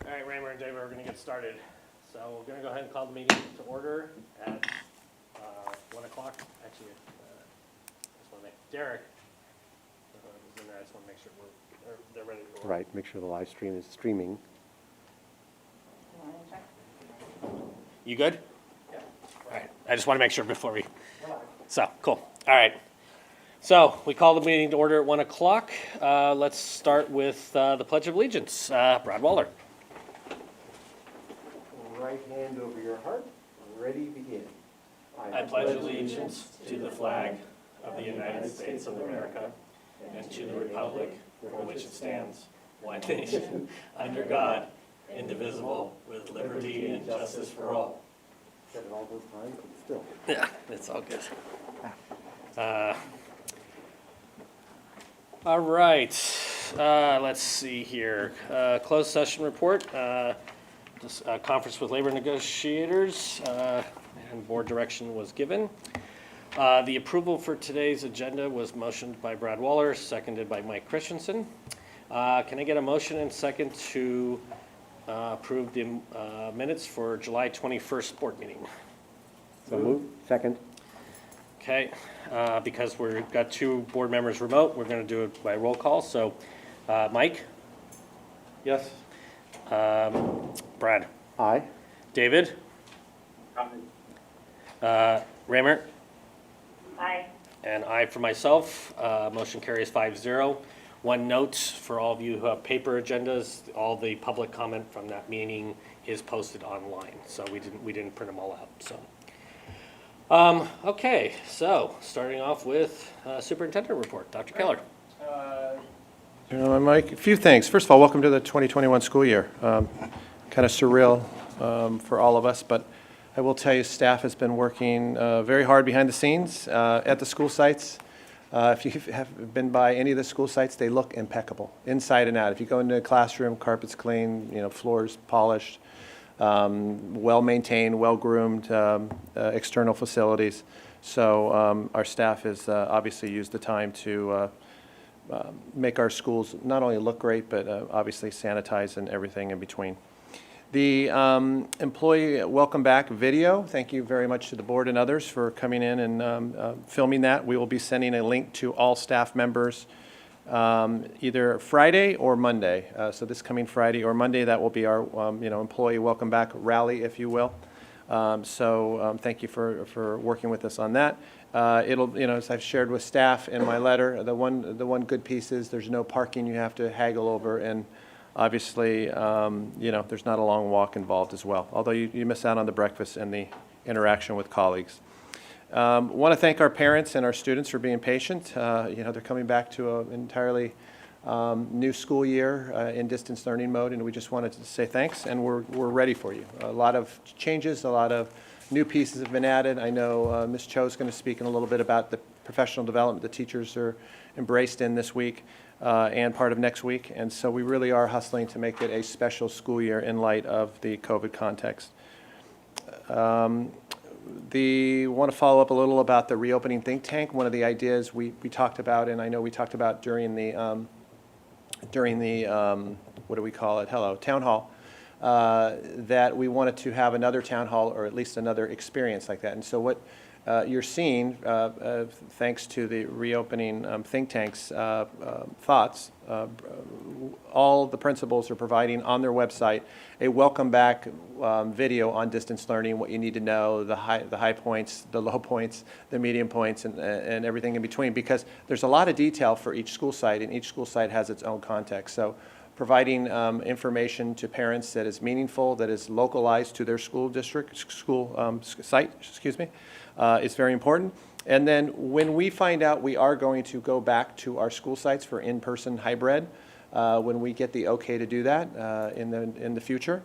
All right, Raymer and David, we're going to get started. So we're going to go ahead and call the meeting to order at 1 o'clock. Actually, I just want to make Derek is in there. I just want to make sure they're ready to go. Right, make sure the live stream is streaming. You good? Yeah. All right. I just want to make sure before we. So cool. All right. So we call the meeting to order at 1 o'clock. Let's start with the Pledge of Allegiance. Brad Waller. Right hand over your heart, ready, begin. I pledge allegiance to the flag of the United States of America and to the republic for which it stands, one nation, under God, indivisible, with liberty and justice for all. Said it all those times, but still. Yeah, it's all good. All right, let's see here. Closed session report. This conference with labor negotiators and board direction was given. The approval for today's agenda was motioned by Brad Waller, seconded by Mike Christensen. Can I get a motion and second to approve the minutes for July 21st board meeting? So move, second. Okay, because we've got two board members remote, we're going to do it by roll call. So, Mike? Yes. Brad? Aye. David? Raymer? Aye. And I for myself. Motion carries 5-0. One note for all of you who have paper agendas, all the public comment from that meeting is posted online. So we didn't print them all out. So. Okay, so starting off with superintendent report, Dr. Keller. Mike, a few things. First of all, welcome to the 2021 school year. Kind of surreal for all of us, but I will tell you staff has been working very hard behind the scenes at the school sites. If you have been by any of the school sites, they look impeccable, inside and out. If you go into a classroom, carpet's clean, floors polished, well-maintained, well-groomed external facilities. So our staff has obviously used the time to make our schools not only look great, but obviously sanitize and everything in between. The employee welcome back video, thank you very much to the board and others for coming in and filming that. We will be sending a link to all staff members either Friday or Monday. So this coming Friday or Monday, that will be our employee welcome back rally, if you will. Thank you for working with us on that. It'll, as I've shared with staff in my letter, the one good piece is there's no parking you have to haggle over, and obviously, there's not a long walk involved as well, although you miss out on the breakfast and the interaction with colleagues. Want to thank our parents and our students for being patient. They're coming back to an entirely new school year in distance learning mode, and we just wanted to say thanks, and we're ready for you. A lot of changes, a lot of new pieces have been added. I know Ms. Cho is going to speak in a little bit about the professional development the teachers are embraced in this week and part of next week. And so we really are hustling to make it a special school year in light of the COVID context. Want to follow up a little about the reopening think tank. One of the ideas we talked about, and I know we talked about during the what do we call it? Town hall. That we wanted to have another town hall or at least another experience like that. And so what you're seeing, thanks to the reopening think tank's thoughts, all the principals are providing on their website a welcome back video on distance learning, what you need to know, the high points, the low points, the medium points, and everything in between, because there's a lot of detail for each school site, and each school site has its own context. So providing information to parents that is meaningful, that is localized to their school site, is very important. And then when we find out we are going to go back to our school sites for in-person hybrid, when we get the okay to do that in the future,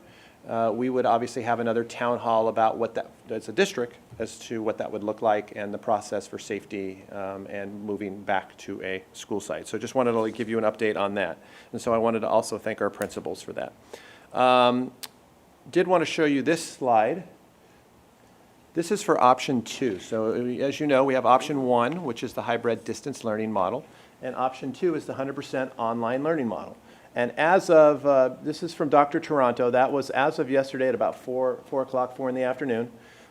we would obviously have another town hall about what that, as a district, as to what that would look like and the process for safety and moving back to a school site. So just wanted to give you an update on that. And so I wanted to also thank our principals for that. Did want to show you this slide. This is for option 2. So as you know, we have option 1, which is the hybrid distance learning model, and option 2 is the 100% online learning model. And as of, this is from Dr. Toronto, that was as of yesterday at about 4 o'clock, 4 in the afternoon.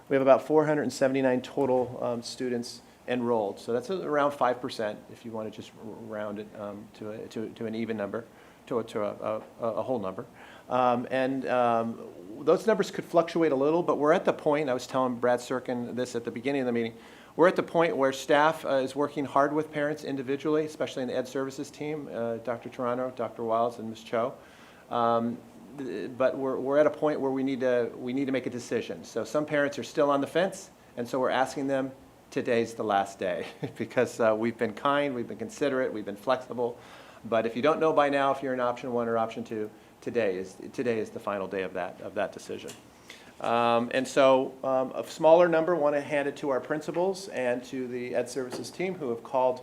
We have about 479 total students enrolled. So that's around 5% if you want to just round it to an even number, to a whole number. Those numbers could fluctuate a little, but we're at the point, I was telling Brad Serkin this at the beginning of the meeting, we're at the point where staff is working hard with parents individually, especially in the Ed Services team, Dr. Toronto, Dr. Wiles, and Ms. Cho. But we're at a point where we need to make a decision. So some parents are still on the fence, and so we're asking them, today's the last day, because we've been kind, we've been considerate, we've been flexible. But if you don't know by now if you're in option 1 or option 2, today is the final day of that decision. And so a smaller number want to hand it to our principals and to the Ed Services team who have called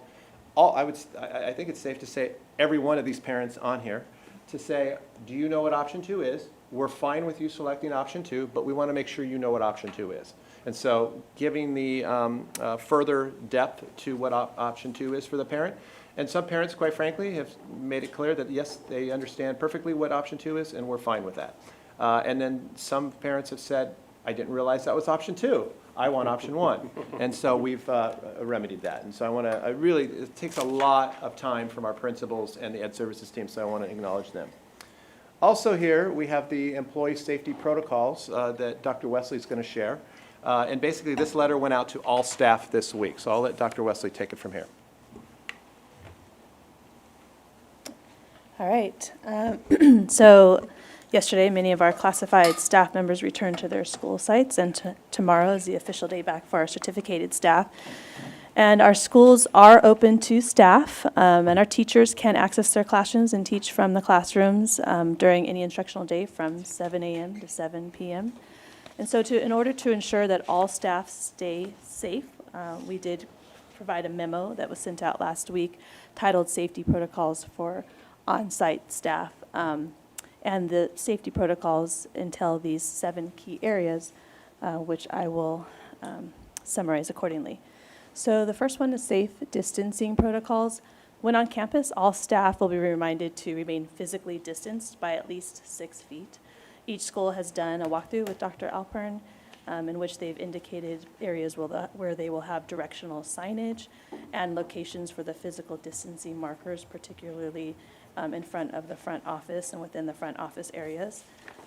I think it's safe to say every one of these parents on here to say, do you know what option 2 is? We're fine with you selecting option 2, but we want to make sure you know what option 2 is. And so giving the further depth to what option 2 is for the parent. And some parents, quite frankly, have made it clear that, yes, they understand perfectly what option 2 is, and we're fine with that. And then some parents have said, I didn't realize that was option 2. I want option 1. And so we've remedied that. And so it takes a lot of time from our principals and the Ed Services team, so I want to acknowledge them. Also here, we have the employee safety protocols that Dr. Wesley is going to share. And basically, this letter went out to all staff this week. So I'll let Dr. Wesley take it from here. All right. So yesterday, many of our classified staff members returned to their school sites, and tomorrow is the official day back for our certificated staff. And our schools are open to staff, and our teachers can access their classrooms and teach from the classrooms during any instructional day from 7 a.m. to 7 p.m. And so in order to ensure that all staff stay safe, we did provide a memo that was sent out last week titled Safety Protocols for On-Site Staff. And the safety protocols entail these 7 key areas, which I will summarize accordingly. So the first one is safe distancing protocols. When on campus, all staff will be reminded to remain physically distanced by at least 6 feet. Each school has done a walkthrough with Dr. Alpern in which they've indicated areas where they will have directional signage and locations for the physical distancing markers, particularly in front of the front office and within the front office areas.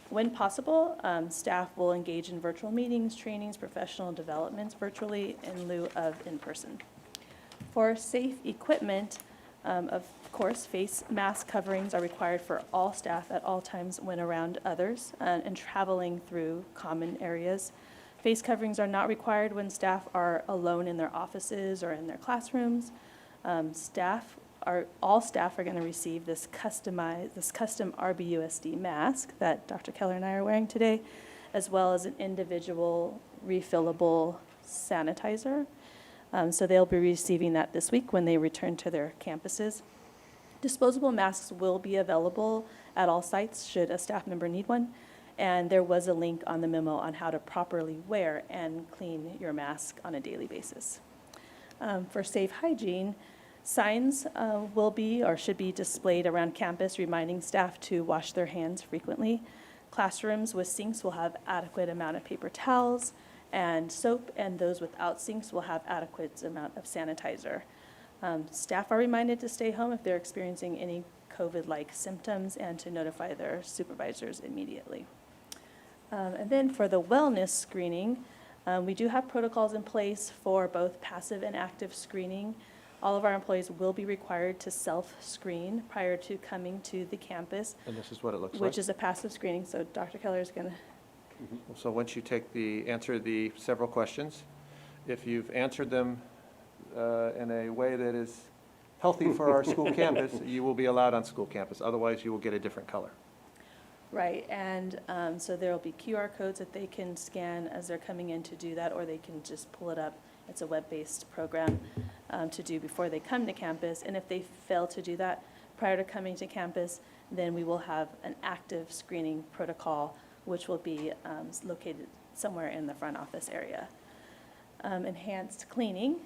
When possible, staff will engage in virtual meetings, trainings, professional developments virtually in lieu of in-person. For safe equipment, of course, face mask coverings are required for all staff at all times when around others and traveling through common areas. Face coverings are not required when staff are alone in their offices or in their classrooms. All staff are going to receive this custom RBUSD mask that Dr. Keller and I are wearing today, as well as an individual refillable sanitizer. So they'll be receiving that this week when they return to their campuses. Disposable masks will be available at all sites should a staff member need one. And there was a link on the memo on how to properly wear and clean your mask on a daily basis. For safe hygiene, signs will be or should be displayed around campus reminding staff to wash their hands frequently. Classrooms with sinks will have adequate amount of paper towels and soap, and those without sinks will have adequate amount of sanitizer. Staff are reminded to stay home if they're experiencing any COVID-like symptoms and to notify their supervisors immediately. And then for the wellness screening, we do have protocols in place for both passive and active screening. All of our employees will be required to self-screen prior to coming to the campus. And this is what it looks like. Which is a passive screening, so Dr. Keller is going to. So once you answer the several questions, if you've answered them in a way that is healthy for our school campus, you will be allowed on school campus. Otherwise, you will get a different color. Right, and so there will be QR codes that they can scan as they're coming in to do that, or they can just pull it up. It's a web-based program to do before they come to campus. And if they fail to do that prior to coming to campus, then we will have an active screening protocol, which will be located somewhere in the front office area. Enhanced cleaning.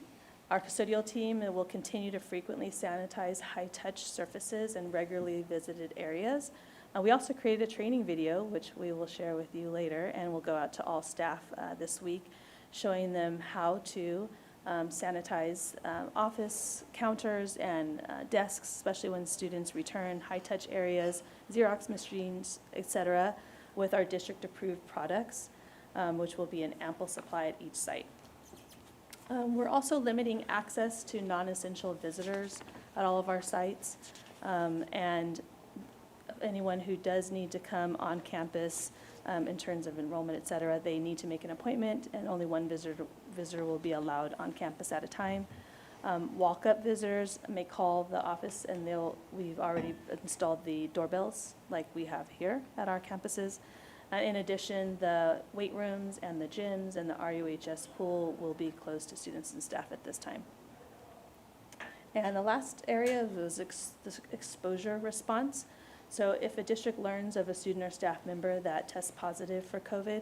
Our custodial team will continue to frequently sanitize high-touch surfaces and regularly visited areas. We also created a training video, which we will share with you later, and will go out to all staff this week, showing them how to sanitize office counters and desks, especially when students return, high-touch areas, Xerox machines, etc., with our district-approved products, which will be in ample supply at each site. We're also limiting access to non-essential visitors at all of our sites, and anyone who does need to come on campus in terms of enrollment, et cetera, they need to make an appointment, and only one visitor will be allowed on campus at a time. Walk-up visitors may call the office, and we've already installed the doorbells like we have here at our campuses. In addition, the weight rooms and the gyms and the RUHS pool will be closed to students and staff at this time. And the last area was the exposure response. So if a district learns of a student or staff member that tests positive for COVID,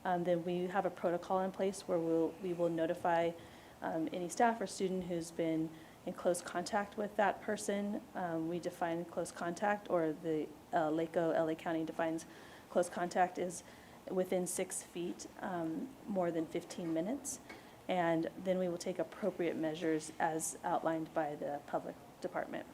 then we have a protocol in place where we will notify any staff or student who's been in close contact with that person. We define close contact, or the LA County defines close contact is within 6 feet, more than 15 minutes. And then we will take appropriate measures as outlined by the public department.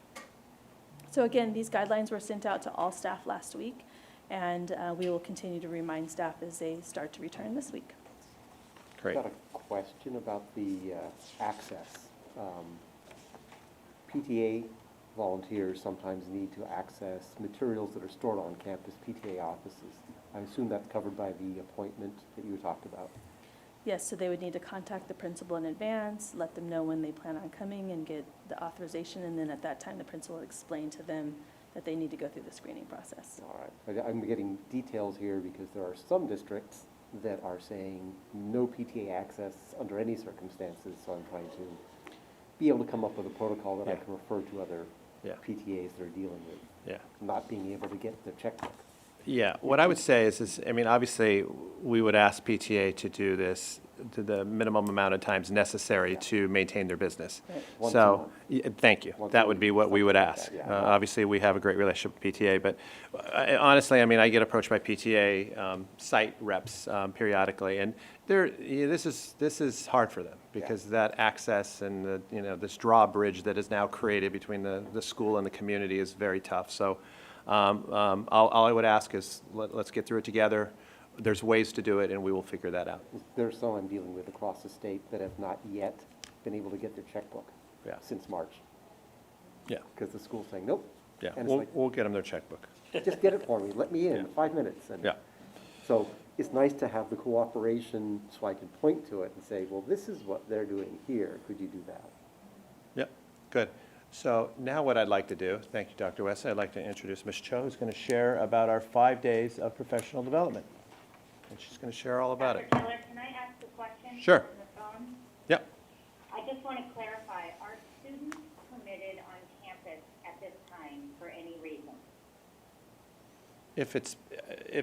So again, these guidelines were sent out to all staff last week, and we will continue to remind staff as they start to return this week. Great. I've got a question about the access. PTA volunteers sometimes need to access materials that are stored on campus, PTA offices. I assume that's covered by the appointment that you talked about. Yes, so they would need to contact the principal in advance, let them know when they plan on coming and get the authorization, and then at that time the principal will explain to them that they need to go through the screening process. All right. I'm getting details here because there are some districts that are saying no PTA access under any circumstances, so I'm trying to be able to come up with a protocol that I Yeah. can refer to other Yeah. PTAs that are dealing with Yeah. not being able to get their checkbook. Yeah, what I would say is, I mean, obviously, we would ask PTA to do this to the minimum amount of times necessary to maintain their business. Right. Once a So, month. thank you. Once a That would week, be what we would something like ask. that, yeah. Obviously, we have a great relationship with PTA, but honestly, I mean, I get approached by PTA site reps periodically, and this is hard for them, because that access and this drawbridge that is now created between the school and the community is very tough. So all I would ask is, let's get through it together. There's ways to do it, and we will figure that out. There's some I'm dealing with across the state that have not yet been able to get their checkbook Yeah. since March, Yeah, because the school's saying, nope. yeah, And it's we'll, like, we'll get them their checkbook. just get it for me, let me in, Yeah. 5 minutes. And Yeah. so it's nice to have the cooperation so I can point to it and say, well, this is what they're doing here, could you do that? Yep, good. So now what I'd like to do, thank you, Dr. West, I'd like to introduce Ms. Cho, who's going to share about our 5 days of professional development. And she's going to share all about it. Dr. Keller, can I ask a question? Sure. On the phone? Yep. I just want to clarify, are students permitted on campus at this time for any reason? If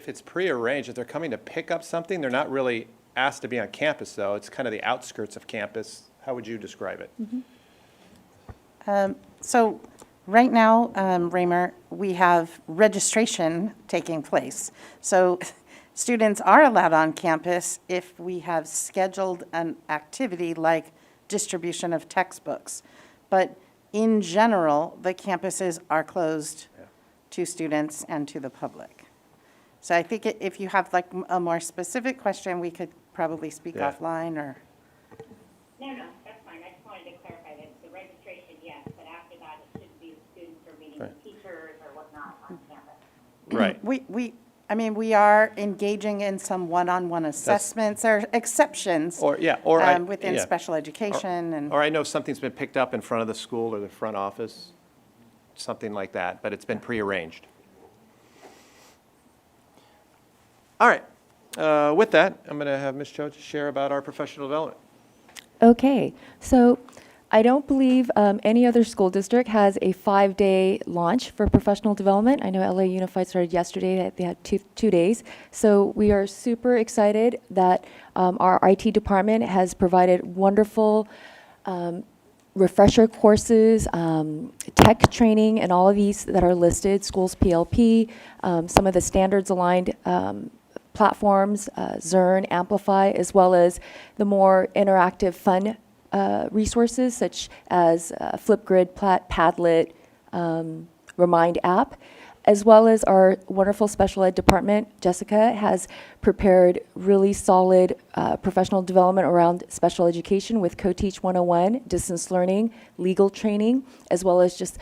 it's prearranged, if they're coming to pick up something, they're not really asked to be on campus, though. It's kind of the outskirts of campus. How would you describe it? So right now, Raymer, we have registration taking place. So students are allowed on campus if we have scheduled an activity like distribution of textbooks. But in general, the campuses are closed to students and to the public. So I think if you have like a more specific question, we could probably speak Yeah. offline or. No, that's fine. I just wanted to clarify that the registration, yes, but after that, it should be students or meeting with Right. teachers or whatnot on campus. Right. We are engaging in some one-on-one assessments or exceptions. Within yeah. special education and. Or I know something's been picked up in front of the school or the front office, something like that, but it's been prearranged. All right. With that, I'm going to have Ms. Cho to share about our professional development. Okay, so I don't believe any other school district has a 5-day launch for professional development. I know LA Unified started yesterday, they had two days. So we are super excited that our IT department has provided wonderful refresher courses, tech training, and all of these that are listed, SchoolsPLP, some of the standards-aligned platforms, Zern, Amplify, as well as the more interactive, fun resources such as Flipgrid, Padlet, Remind app, as well as our wonderful special ed department. Jessica has prepared really solid professional development around special education with Co-Teach 101, distance learning, legal training, as well as just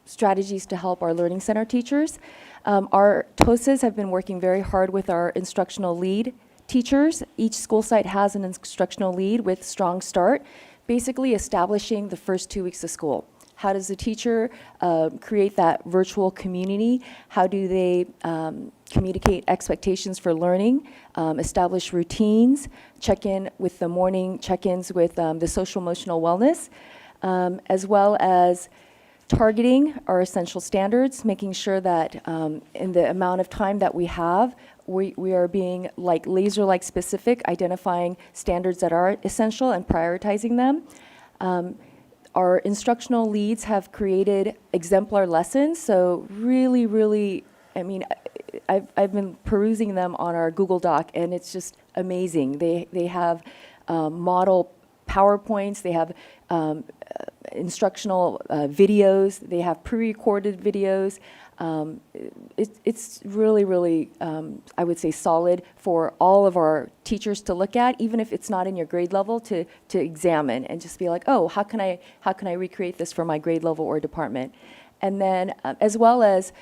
strategies to help our learning center teachers. Our TOSAs have been working very hard with our instructional lead teachers. Each school site has an instructional lead with Strong Start, basically establishing the first 2 weeks of school. How does the teacher create that virtual community? How do they communicate expectations for learning, establish routines, check in with the morning check-ins with the social emotional wellness, as well as targeting our essential standards, making sure that in the amount of time that we have, we are being like laser-like specific, identifying standards that are essential and prioritizing them. Our instructional leads have created exemplar lessons, so really, really, I mean, I've been perusing them on our Google Doc, and it's just amazing. They have model PowerPoints, they have instructional videos, they have pre-recorded videos. It's really, really, I would say, solid for all of our teachers to look at, even if it's not in your grade level, to examine and just be like, oh, how can I recreate this for my grade level or department? And then, as well as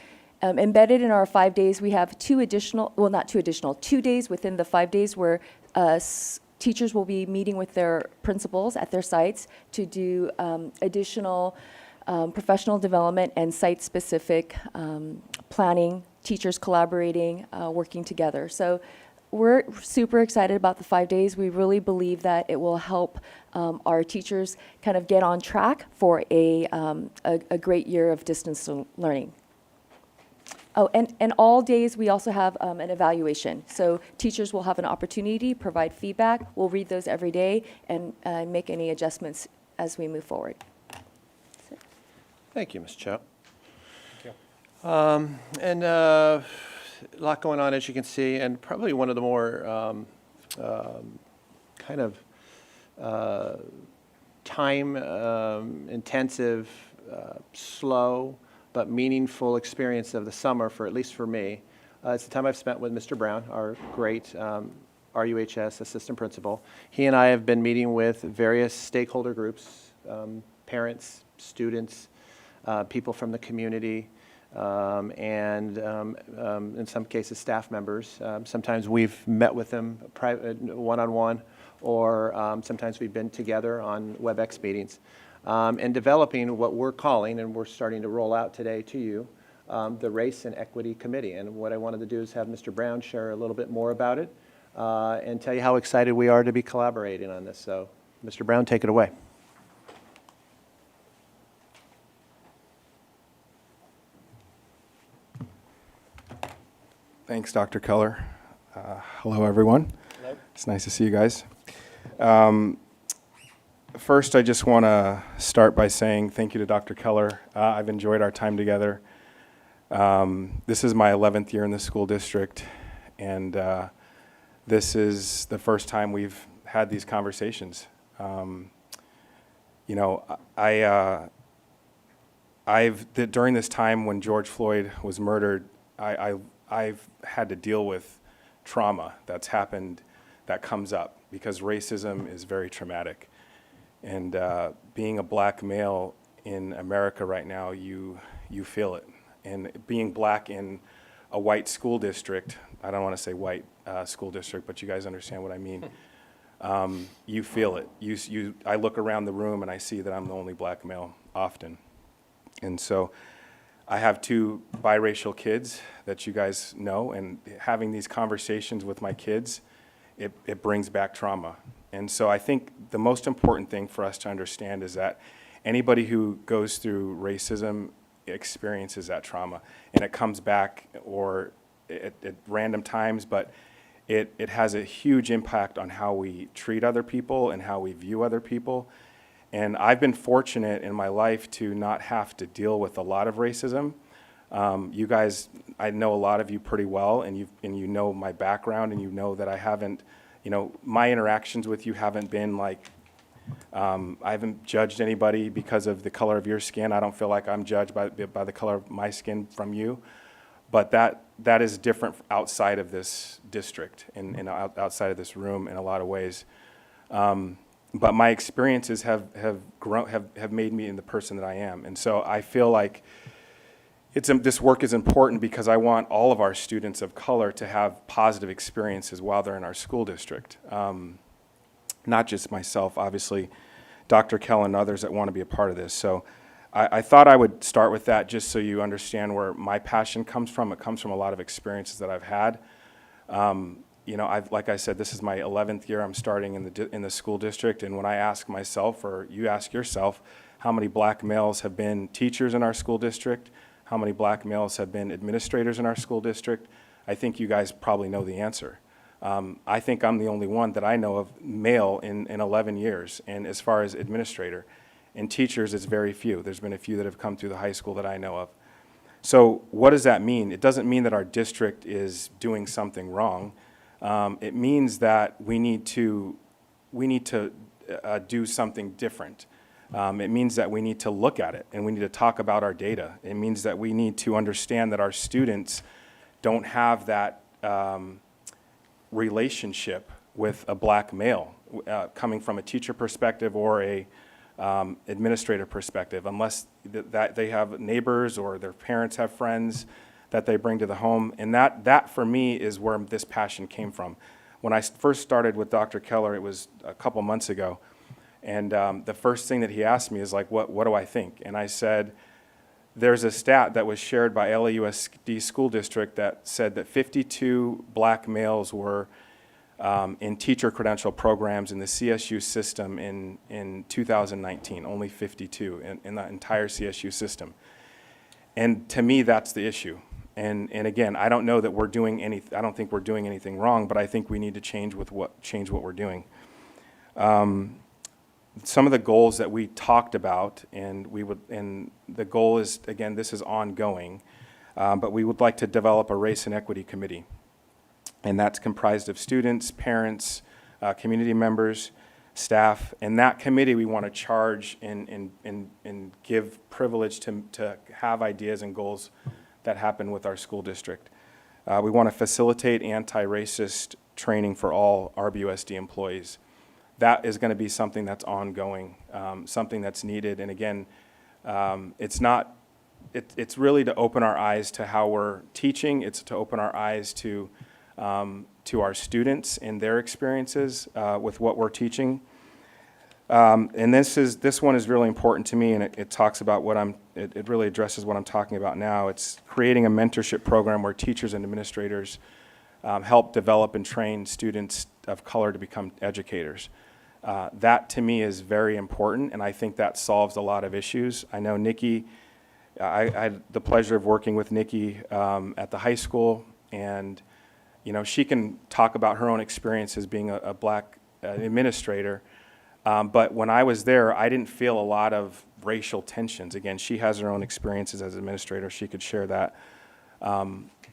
embedded in our 5 days, we have 2 days within the 5 days where teachers will be meeting with their principals at their sites to do additional professional development and site-specific planning, teachers collaborating, working together. So we're super excited about the 5 days. We really believe that it will help our teachers kind of get on track for a great year of distance learning. Oh, and all days we also have an evaluation. So teachers will have an opportunity, provide feedback. We'll read those every day and make any adjustments as we move forward. Thank you, Ms. Cho. And a lot going on, as you can see, and probably one of the more kind of time intensive, slow, but meaningful experience of the summer, for at least for me. It's the time I've spent with Mr. Brown, our great RUHS assistant principal. He and I have been meeting with various stakeholder groups, parents, students, people from the community, and in some cases staff members. Sometimes we've met with them one-on-one, or sometimes we've been together on WebEx meetings. And developing what we're calling, and we're starting to roll out today to you, the Race and Equity Committee. And what I wanted to do is have Mr. Brown share a little bit more about it and tell you how excited we are to be collaborating on this. So, Mr. Brown, take it away. Thanks, Dr. Keller. Hello, everyone. Hello. It's nice to see you guys. First, I just want to start by saying thank you to Dr. Keller. I've enjoyed our time together. This is my 11th year in the school district, and this is the first time we've had these conversations. You know, during this time when George Floyd was murdered, I've had to deal with trauma that's happened, that comes up, because racism is very traumatic. And being a black male in America right now, you feel it. And being black in a white school district, I don't want to say white school district, but you guys understand what I mean. You feel it. I look around the room and I see that I'm the only black male often. And so I have 2 biracial kids that you guys know, and having these conversations with my kids, it brings back trauma. And so I think the most important thing for us to understand is that anybody who goes through racism experiences that trauma, and it comes back or at random times, but it has a huge impact on how we treat other people and how we view other people. And I've been fortunate in my life to not have to deal with a lot of racism. You guys, I know a lot of you pretty well, and you know my background, and you know that I haven't, my interactions with you haven't been like, I haven't judged anybody because of the color of your skin. I don't feel like I'm judged by the color of my skin from you. But that is different outside of this district and outside of this room in a lot of ways. But my experiences have made me in the person that I am. And so I feel like this work is important because I want all of our students of color to have positive experiences while they're in our school district. Not just myself, obviously, Dr. Keller and others that want to be a part of this. So I thought I would start with that just so you understand where my passion comes from. It comes from a lot of experiences that I've had. Like I said, this is my 11th year I'm starting in the school district, and when I ask myself, or you ask yourself, how many black males have been teachers in our school district, how many black males have been administrators in our school district, I think you guys probably know the answer. I think I'm the only one that I know of male in 11 years, and as far as administrator. And teachers, it's very few. There's been a few that have come through the high school that I know of. So what does that mean? It doesn't mean that our district is doing something wrong. It means that we need to do something different. It means that we need to look at it, and we need to talk about our data. It means that we need to understand that our students don't have that relationship with a black male coming from a teacher perspective or a administrative perspective, unless that they have neighbors or their parents have friends that they bring to the home. And that for me is where this passion came from. When I first started with Dr. Keller, it was a couple months ago, and the first thing that he asked me is like, what do I think? And I said, there's a stat that was shared by LAUSD School District that said that 52 black males were in teacher credential programs in the CSU system in 2019, only 52 in the entire CSU system. And to me, that's the issue. And again, I don't know that we're doing I don't think we're doing anything wrong, but I think we need to change what we're doing. Some of the goals that we talked about, and the goal is, again, this is ongoing, but we would like to develop a race and equity committee. And that's comprised of students, parents, community members, staff. And that committee we want to charge and give privilege to have ideas and goals that happen with our school district. We want to facilitate anti-racist training for all RBUSD employees. That is going to be something that's ongoing, something that's needed. And again, it's really to open our eyes to how we're teaching. It's to open our eyes to our students and their experiences with what we're teaching. And this one is really important to me, and it talks about it really addresses what I'm talking about now. It's creating a mentorship program where teachers and administrators help develop and train students of color to become educators. That to me is very important, and I think that solves a lot of issues. I know Nikki, I had the pleasure of working with Nikki at the high school, and she can talk about her own experience as being a black administrator. But when I was there, I didn't feel a lot of racial tensions. Again, she has her own experiences as an administrator. She could share that.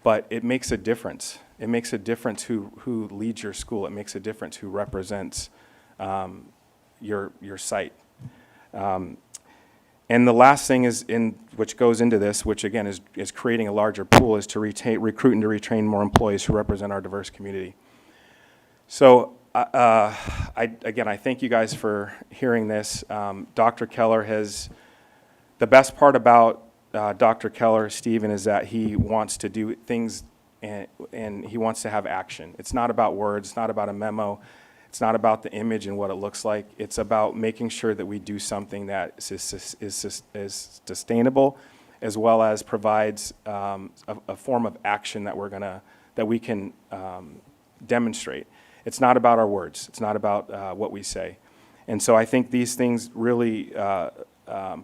But it makes a difference. It makes a difference who leads your school. It makes a difference who represents your site. And the last thing which goes into this, which again is creating a larger pool, is to recruit and to retrain more employees who represent our diverse community. So I thank you guys for hearing this. Dr. Keller the best part about Dr. Keller, Stephen, is that he wants to do things and he wants to have action. It's not about words, it's not about a memo, it's not about the image and what it looks like. It's about making sure that we do something that is sustainable, as well as provides a form of action that we can demonstrate. It's not about our words. It's not about what we say. And so I think these things really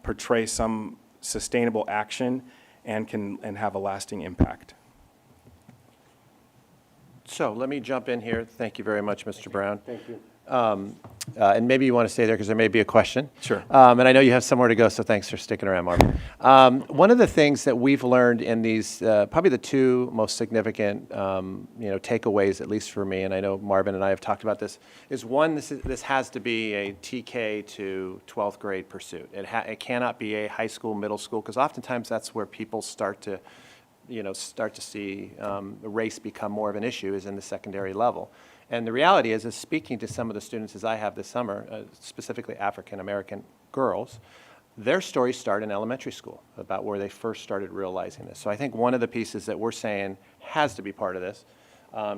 portray some sustainable action and have a lasting impact. So let me jump in here. Thank you very much, Mr. Brown. Thank you. And maybe you want to stay there because there may be a question. Sure. And I know you have somewhere to go, so thanks for sticking around, Marvin. One of the things that we've learned in these, probably the two most significant, takeaways, at least for me, and I know Marvin and I have talked about this, is one, this has to be a TK to 12th grade pursuit. It cannot be a high school, middle school, because oftentimes that's where people start to see race become more of an issue, is in the secondary level. And the reality is speaking to some of the students as I have this summer, specifically African-American girls, their stories start in elementary school, about where they first started realizing this. So I think one of the pieces that we're saying has to be part of this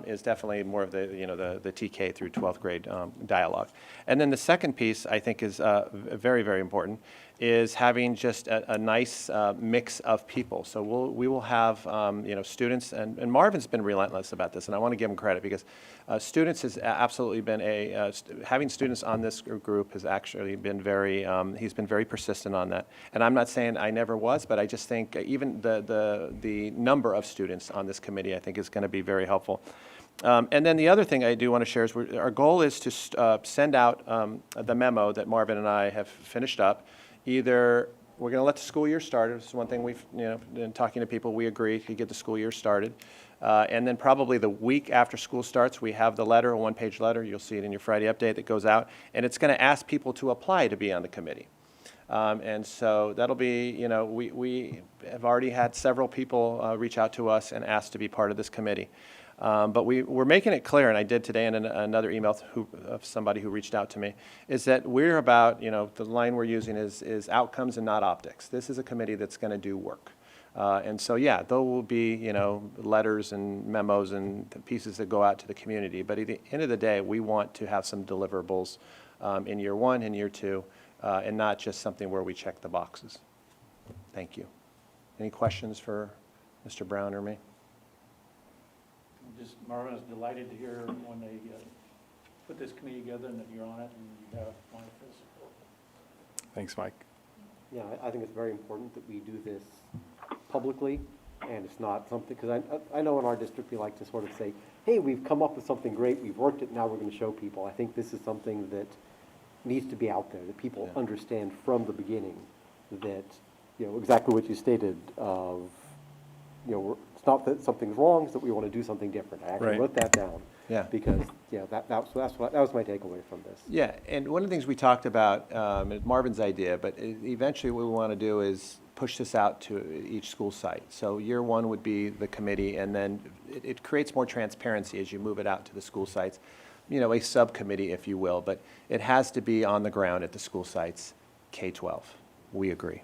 is definitely more of the TK through 12th grade dialogue. And then the second piece I think is very, very important, is having just a nice mix of people. So we will have students, and Marvin's been relentless about this, and I want to give him credit because students has absolutely been having students on this group has actually been he's been very persistent on that. And I'm not saying I never was, but I just think even the number of students on this committee I think is going to be very helpful. And then the other thing I do want to share is our goal is to send out the memo that Marvin and I have finished up. Either we're going to let the school year start. This is one thing we've, in talking to people, we agree to get the school year started. And then probably the week after school starts, we have the letter, a one-page letter. You'll see it in your Friday update that goes out. And it's going to ask people to apply to be on the committee. And so that'll be, we have already had several people reach out to us and ask to be part of this committee. But we're making it clear, and I did today in another email of somebody who reached out to me, is that we're about, the line we're using is outcomes and not optics. This is a committee that's going to do work. And so, yeah, there will be, letters and memos and pieces that go out to the community. But at the end of the day, we want to have some deliverables in year one and year two, and not just something where we check the boxes. Thank you. Any questions for Mr. Brown or me? Marvin is delighted to hear when they put this committee together and that you're on it and you have my full support. Thanks, Mike. Yeah, I think it's very important that we do this publicly, and it's not something, because I know in our district we like to sort of say, hey, we've come up with something great, we've worked it, now we're going to show people. I think this is something that needs to be out there, that people understand from the beginning that, exactly what you stated of, it's not that something's wrong, it's that we want to do something different. I actually wrote that down. Yeah. Because, that was my takeaway from this. Yeah, and one of the things we talked about, Marvin's idea, but eventually what we want to do is push this out to each school site. So year one would be the committee, and then it creates more transparency as you move it out to the school sites. A subcommittee, if you will, but it has to be on the ground at the school sites, K-12. We agree.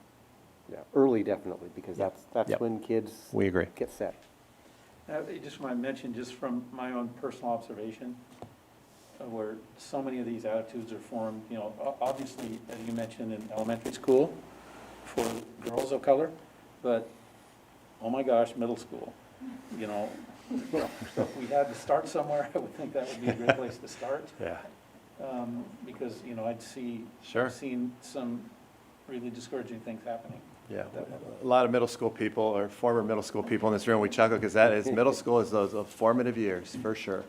Yeah, early definitely, because that's Yep. when kids We agree. get set. I just want to mention, just from my own personal observation, where so many of these attitudes are formed, obviously, as you mentioned, in elementary school for girls of color, but, oh my gosh, middle school, So if we had to start somewhere, I would think that would be a great place to start. Yeah. Because, I'd seen some really discouraging things happening. Yeah, a lot of middle school people or former middle school people in this room, we chuckle because that is, middle school is those formative years, for sure.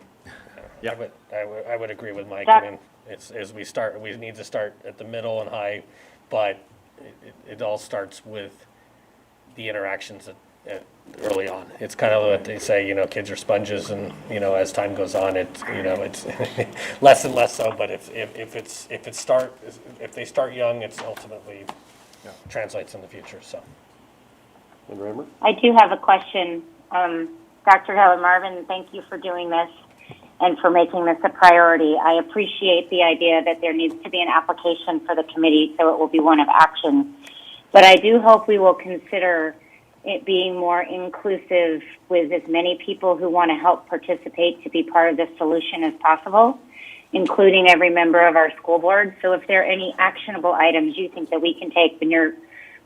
Yeah, I would agree with Mike. Doc- I mean, we need to start at the middle and high, but it all starts with the interactions early on. It's kind of what they say, kids are sponges, and as time goes on, it's less and less so. But if they start young, it's ultimately translates in the future. So. And Rammer? I do have a question. Dr. Hill and Marvin, thank you for doing this and for making this a priority. I appreciate the idea that there needs to be an application for the committee, so it will be one of action. But I do hope we will consider it being more inclusive with as many people who want to help participate to be part of the solution as possible, including every member of our school board. So if there are any actionable items you think that we can take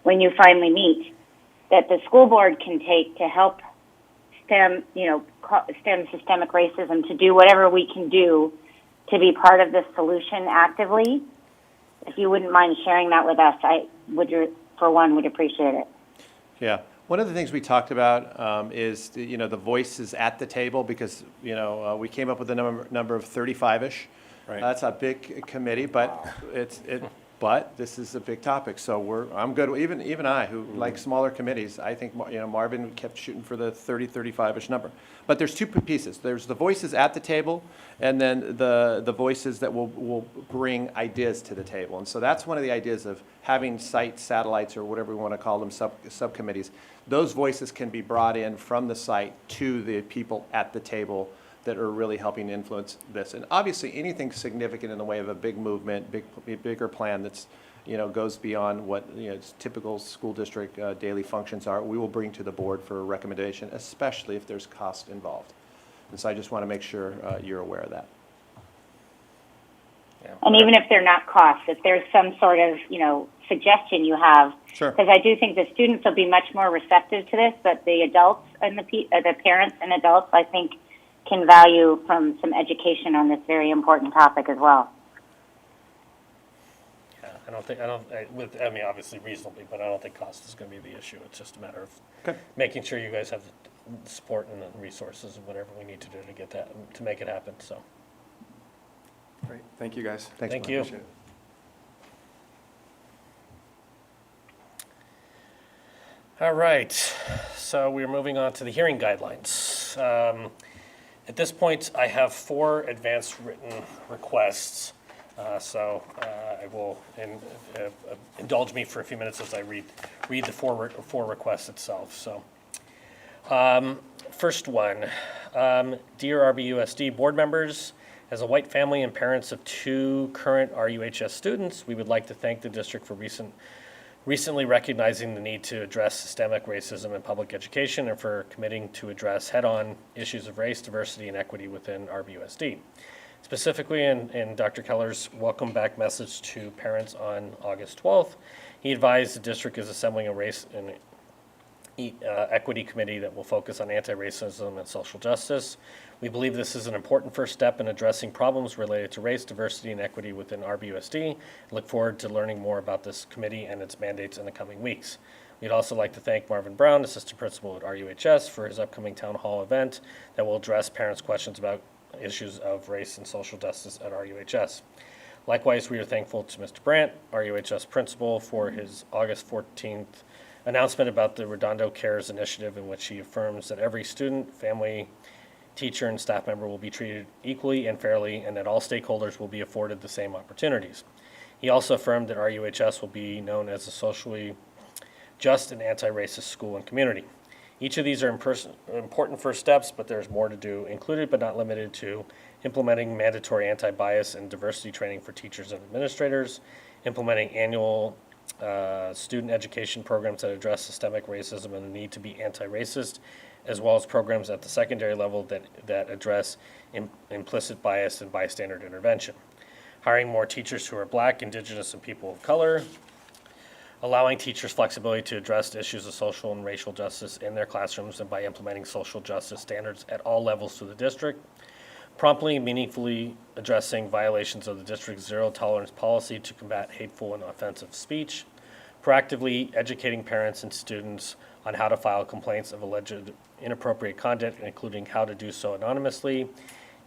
when you finally meet, that the school board can take to help stem systemic racism, to do whatever we can do to be part of this solution actively, if you wouldn't mind sharing that with us, I would appreciate it. Yeah. One of the things we talked about is the voices at the table, because we came up with a number of 35-ish Right. That's a big committee, but but this is a big topic, so I'm good, even I, who like smaller committees, I think, Marvin kept shooting for the 30, 35-ish number. But there's two pieces. There's the voices at the table, and then the voices that will bring ideas to the table. And so that's one of the ideas of having site satellites, or whatever we want to call them, subcommittees. Those voices can be brought in from the site to the people at the table that are really helping influence this. And obviously, anything significant in the way of a big movement, bigger plan that's, goes beyond what, typical school district daily functions are, we will bring to the board for a recommendation, especially if there's cost involved. And so I just want to make sure you're aware of that. Yeah. And even if they're not costs, if there's some sort of, suggestion you have, Sure. because I do think the students will be much more receptive to this, but the adults and the parents and adults, I think, can value from some education on this very important topic as well. Yeah, I mean, obviously reasonably, but I don't think cost is going to be the issue. It's just a matter of making sure you guys have the support and the resources and whatever we need to do to get that, to make it happen, so. Great. Thank you, guys. Thanks, Thank Mark. you. Appreciate it. All right, so we're moving on to the hearing guidelines. At this point, I have 4 advanced written requests, so I will indulge me for a few minutes as I read the four requests itself. So, first one, dear RBUSD board members, as a white family and parents of 2 current RUHS students, we would like to thank the district for recently recognizing the need to address systemic racism in public education and for committing to address head-on issues of race, diversity, and equity within RBUSD. Specifically, in Dr. Keller's welcome back message to parents on August 12th, he advised the district is assembling a race and equity committee that will focus on anti-racism and social justice. We believe this is an important first step in addressing problems related to race, diversity, and equity within RBUSD. I look forward to learning more about this committee and its mandates in the coming weeks. We'd also like to thank Marvin Brown, Assistant Principal at RUHS, for his upcoming town hall event that will address parents' questions about issues of race and social justice at RUHS. Likewise, we are thankful to Mr. Brandt, RUHS Principal, for his August 14th announcement about the Redondo Cares initiative, in which he affirms that every student, family, teacher, and staff member will be treated equally and fairly, and that all stakeholders will be afforded the same opportunities. He also affirmed that RUHS will be known as a socially just and anti-racist school and community. Each of these are important first steps, but there's more to do, included but not limited to implementing mandatory anti-bias and diversity training for teachers and administrators, implementing annual student education programs that address systemic racism and the need to be anti-racist, as well as programs at the secondary level that address implicit bias and bystander intervention. Hiring more teachers who are Black, Indigenous, and people of color, allowing teachers flexibility to address issues of social and racial justice in their classrooms and by implementing social justice standards at all levels to the district, promptly and meaningfully addressing violations of the district's zero tolerance policy to combat hateful and offensive speech, proactively educating parents and students on how to file complaints of alleged inappropriate content, including how to do so anonymously,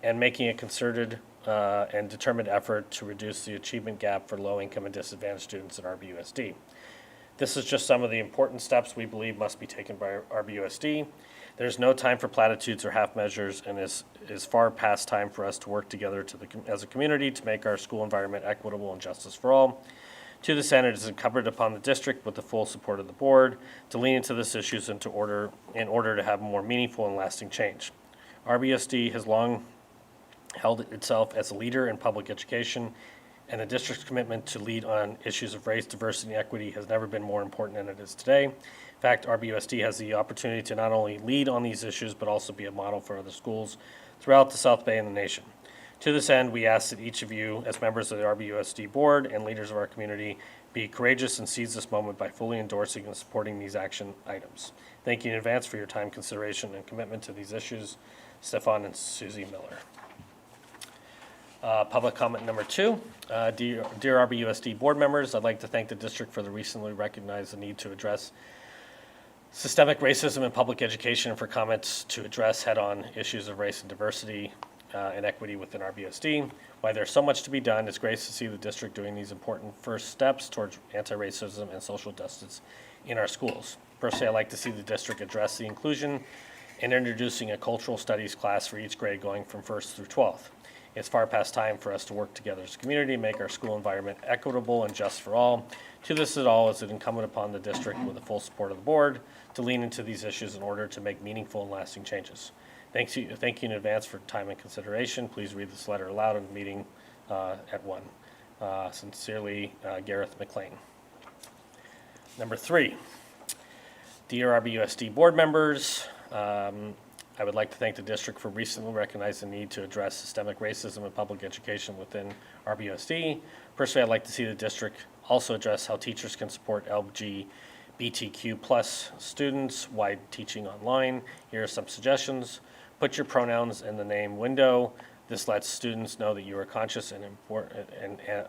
and making a concerted and determined effort to reduce the achievement gap for low-income and disadvantaged students at RBUSD. This is just some of the important steps we believe must be taken by RBUSD. There's no time for platitudes or half measures, and is far past time for us to work together as a community to make our school environment equitable and justice for all. To this end, it is incumbent upon the district, with the full support of the board, to lean into these issues in order to have more meaningful and lasting change. RBUSD has long held itself as a leader in public education, and the district's commitment to lead on issues of race, diversity, and equity has never been more important than it is today. In fact, RBUSD has the opportunity to not only lead on these issues, but also be a model for other schools throughout the South Bay and the nation. To this end, we ask that each of you, as members of the RBUSD board and leaders of our community, be courageous and seize this moment by fully endorsing and supporting these action items. Thank you in advance for your time, consideration, and commitment to these issues. Stefan and Susie Miller. Public comment number 2. Dear RBUSD board members, I'd like to thank the district for the recently recognized the need to address systemic racism in public education and for comments to address head-on issues of race and diversity and equity within RBUSD. While there's so much to be done, it's great to see the district doing these important first steps towards anti-racism and social justice in our schools. Personally, I'd like to see the district address the inclusion and introducing a cultural studies class for each grade going from 1st through 12th. It's far past time for us to work together as a community, make our school environment equitable and just for all. To this at all, is it incumbent upon the district, with the full support of the board, to lean into these issues in order to make meaningful and lasting changes. Thank you in advance for time and consideration. Please read this letter aloud in the meeting at 1. Sincerely, Gareth McLean. Number 3, dear RBUSD board members, I would like to thank the district for recently recognizing the need to address systemic racism in public education within RBUSD. Personally, I'd like to see the district also address how teachers can support LGBTQ plus students while teaching online. Here are some suggestions. Put your pronouns in the name window. This lets students know that you are conscious and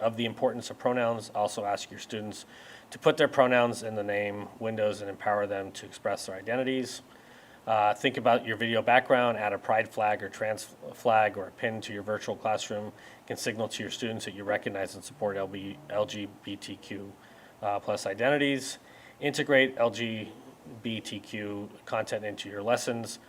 of the importance of pronouns. Also ask your students to put their pronouns in the name windows and empower them to express their identities. Think about your video background, add a pride flag or trans flag or a pin to your virtual classroom. It can signal to your students that you recognize and support LGBTQ plus identities. Integrate LGBTQ content into your lessons.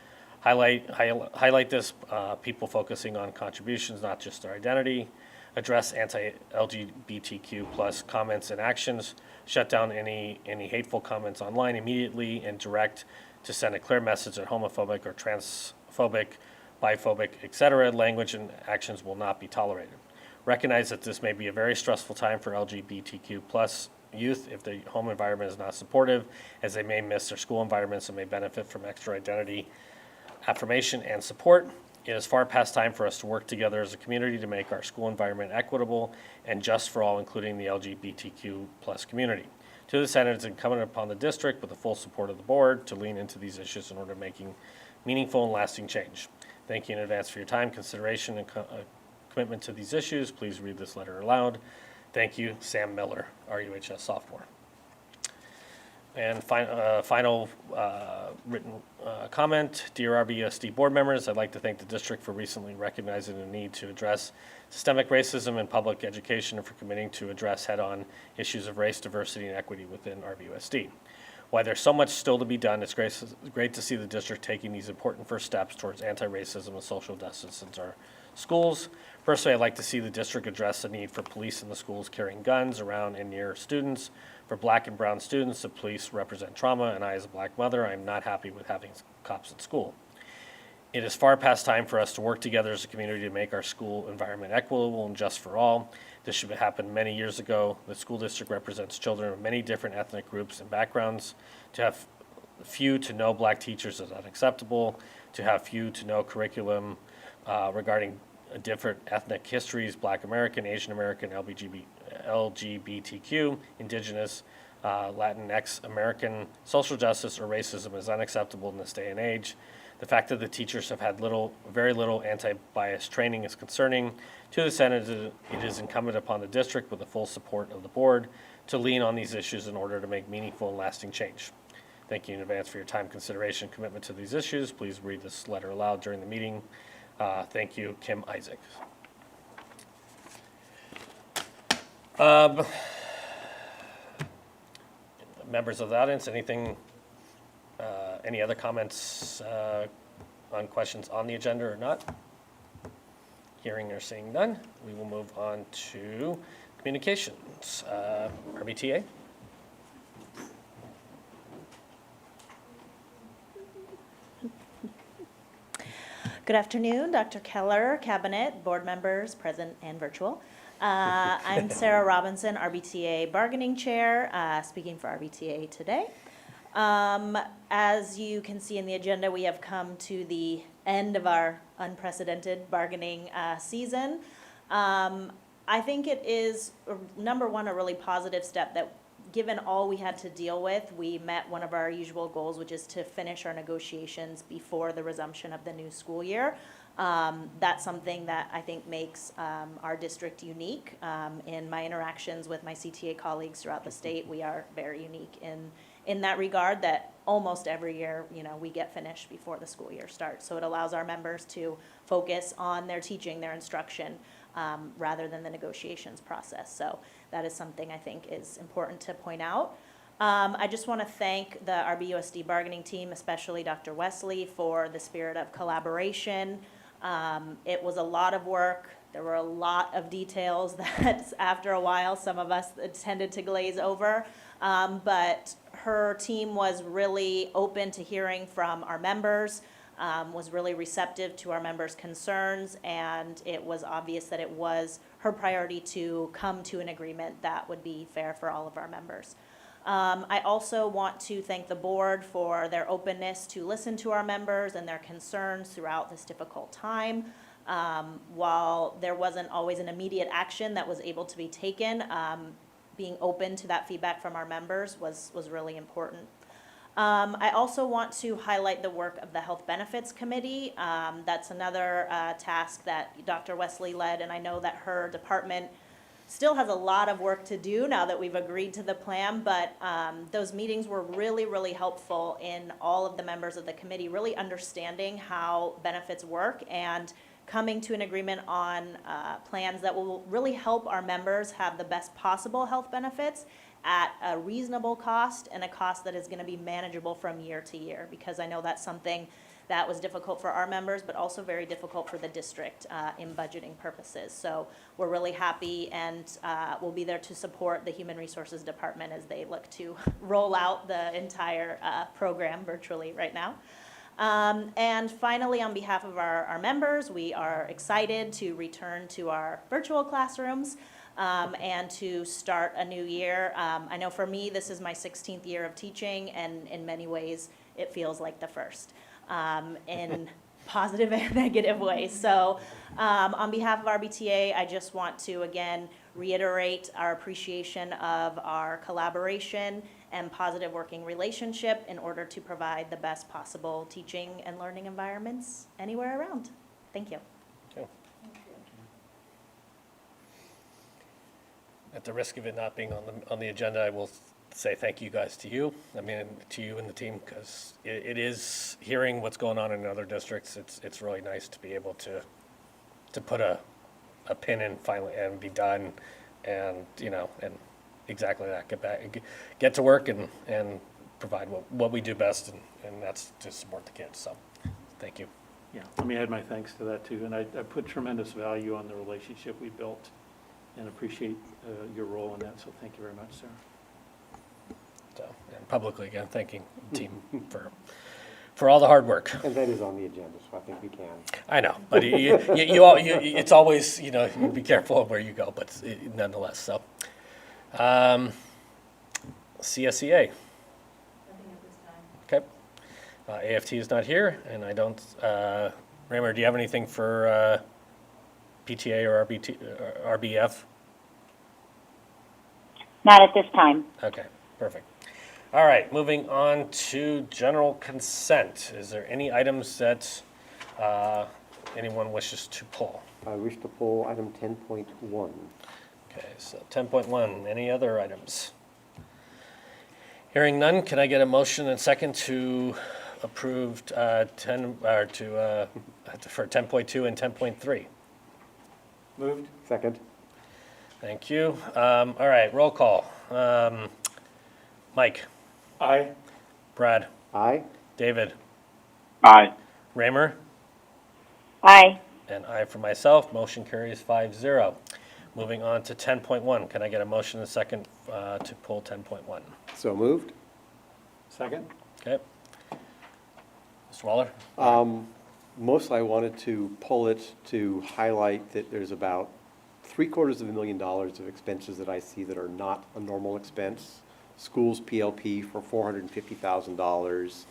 Highlight this, people focusing on contributions, not just their identity. Address anti-LGBTQ plus comments and actions. Shut down any hateful comments online immediately and direct to send a clear message that homophobic or transphobic, biphobic, etc. language and actions will not be tolerated. Recognize that this may be a very stressful time for LGBTQ plus youth if the home environment is not supportive, as they may miss their school environments and may benefit from extra identity affirmation and support. It is far past time for us to work together as a community to make our school environment equitable and just for all, including the LGBTQ plus community. To this end, it is incumbent upon the district, with the full support of the board, to lean into these issues in order to making meaningful and lasting change. Thank you in advance for your time, consideration, and commitment to these issues. Please read this letter aloud. Thank you, Sam Miller, RUHS sophomore. And final written comment. Dear RBUSD board members, I'd like to thank the district for recently recognizing the need to address systemic racism in public education and for committing to address head-on issues of race, diversity, and equity within RBUSD. While there's so much still to be done, it's great to see the district taking these important first steps towards anti-racism and social justice in our schools. Personally, I'd like to see the district address the need for police in the schools carrying guns around and near students. For black and brown students, the police represent trauma, and I, as a black mother, I'm not happy with having cops at school. It is far past time for us to work together as a community to make our school environment equitable and just for all. This should have happened many years ago. The school district represents children of many different ethnic groups and backgrounds. To have few to no black teachers is unacceptable. To have few to no curriculum regarding different ethnic histories, Black American, Asian American, LGBTQ, Indigenous, Latinx American, social justice or racism is unacceptable in this day and age. The fact that the teachers have had very little anti-bias training is concerning. To this end, it is incumbent upon the district, with the full support of the board, to lean on these issues in order to make meaningful and lasting change. Thank you in advance for your time, consideration, commitment to these issues. Please read this letter aloud during the meeting. Thank you, Kim Isaac. Members of the audience, any other comments on questions on the agenda or not? Hearing or seeing none, we will move on to communications. RBTA. Good afternoon, Dr. Keller, Cabinet, board members, present and virtual. I'm Sarah Robinson, RBTA Bargaining Chair, speaking for RBTA today. As you can see in the agenda, we have come to the end of our unprecedented bargaining season. I think it is, number one, a really positive step that, given all we had to deal with, we met one of our usual goals, which is to finish our negotiations before the resumption of the new school year. That's something that I think makes our district unique. In my interactions with my CTA colleagues throughout the state, we are very unique in that regard that almost every year, we get finished before the school year starts. So it allows our members to focus on their teaching, their instruction, rather than the negotiations process. So that is something I think is important to point out. I just want to thank the RBUSD bargaining team, especially Dr. Wesley, for the spirit of collaboration. It was a lot of work. There were a lot of details that after a while some of us tended to glaze over. But her team was really open to hearing from our members, was really receptive to our members' concerns, and it was obvious that it was her priority to come to an agreement that would be fair for all of our members. I also want to thank the board for their openness to listen to our members and their concerns throughout this difficult time. While there wasn't always an immediate action that was able to be taken, being open to that feedback from our members was really important. I also want to highlight the work of the Health Benefits Committee. That's another task that Dr. Wesley led, and I know that her department still has a lot of work to do now that we've agreed to the plan, but those meetings were really, really helpful in all of the members of the committee really understanding how benefits work and coming to an agreement on plans that will really help our members have the best possible health benefits at a reasonable cost and a cost that is going to be manageable from year to year, because I know that's something that was difficult for our members, but also very difficult for the district in budgeting purposes. So we're really happy, and we'll be there to support the Human Resources Department as they look to roll out the entire program virtually right now. And finally, on behalf of our members, we are excited to return to our virtual classrooms and to start a new year. I know for me, this is my 16th year of teaching, and in many ways, it feels like the first. In positive and negative ways. So on behalf of RBTA, I just want to again reiterate our appreciation of our collaboration and positive working relationship in order to provide the best possible teaching and learning environments anywhere around. Thank you. Okay. At the risk of it not being on the agenda, I will say thank you guys to you. I mean, to you and the team, because it is hearing what's going on in other districts. It's really nice to be able to put a pin in finally and be done, and and exactly that. Get to work and provide what we do best, and that's to support the kids. So, thank you. Yeah, let me add my thanks to that too. And I put tremendous value on the relationship we built and appreciate your role in that. So thank you very much, Sarah. So, and publicly again, thanking the team for all the hard work. And that is on the agenda, so I think we can. I know, but it's always, you be careful of where you go, but nonetheless, so. CSEA. Okay. AFT is not here, and I don't, Raymer, do you have anything for PTA or RBF? Not at this time. Okay, perfect. All right, moving on to general consent. Is there any items that anyone wishes to pull? I wish to pull item 10.1. Okay, so 10.1, any other items? Hearing none, can I get a motion and second to approve for 10.2 and 10.3? Moved. Second. Thank you. All right, roll call. Mike. Aye. Brad. Aye. David. Aye. Raymer. Aye. And I for myself. Motion carries 5-0. Moving on to 10.1. Can I get a motion and second to pull 10.1? So moved. Second. Okay. Mr. Waller? Mostly I wanted to pull it to highlight that there's about $750,000 of expenses that I see that are not a normal expense. SchoolsPLP for $450,000.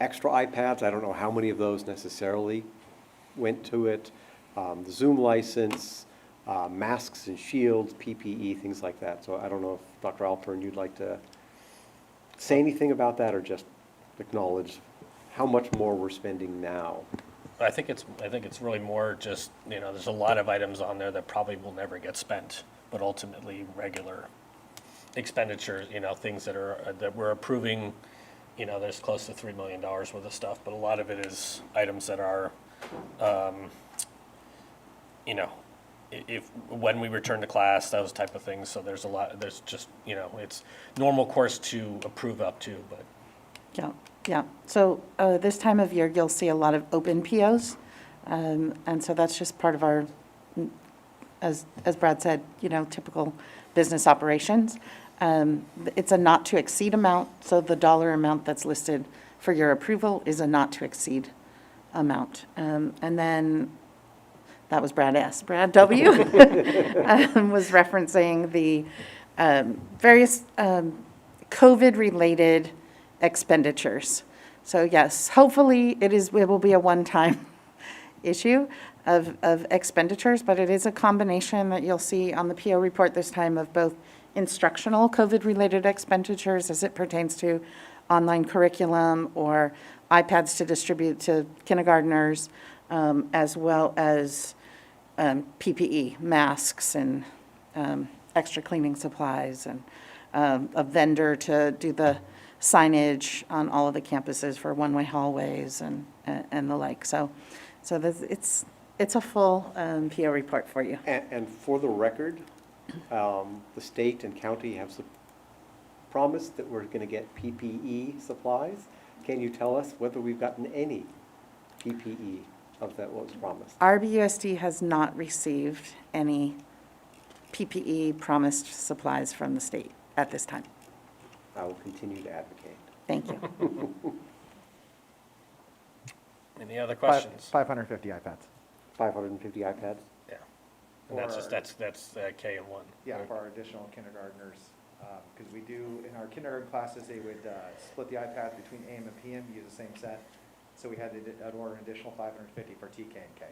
Extra iPads, I don't know how many of those necessarily went to it. The Zoom license, masks and shields, PPE, things like that. So I don't know if Dr. Alpern, you'd like to say anything about that or just acknowledge how much more we're spending now. I think it's really more just, there's a lot of items on there that probably will never get spent, but ultimately regular expenditures, things that we're approving, there's close to $3 million worth of stuff, but a lot of it is items that are, when we return to class, those type of things, so there's just, it's normal course to approve up to, but. Yeah, yeah. So this time of year, you'll see a lot of open POs. And so that's just part of our, as Brad said, typical business operations. It's a not to exceed amount, so the dollar amount that's listed for your approval is a not to exceed amount. And then, that was Brad S. Brad W. Was referencing the various COVID-related expenditures. So yes, hopefully it will be a one-time issue of expenditures, but it is a combination that you'll see on the PO report this time of both instructional COVID-related expenditures as it pertains to online curriculum or iPads to distribute to kindergartners, as well as PPE, masks and extra cleaning supplies, and a vendor to do the signage on all of the campuses for one-way hallways and the like. So it's a full PO report for you. And for the record, the state and county have promised that we're going to get PPE supplies. Can you tell us whether we've gotten any PPE of that what was promised? RBUSD has not received any PPE promised supplies from the state at this time. I will continue to advocate. Thank you. Any other questions? 550 iPads. 550 iPads? Yeah. And that's K and 1. Yeah, right? for our additional kindergartners, because we do, in our kindergarten classes, they would split the iPads between AM and PM, use the same set. So we had to order an additional 550 for TK and K.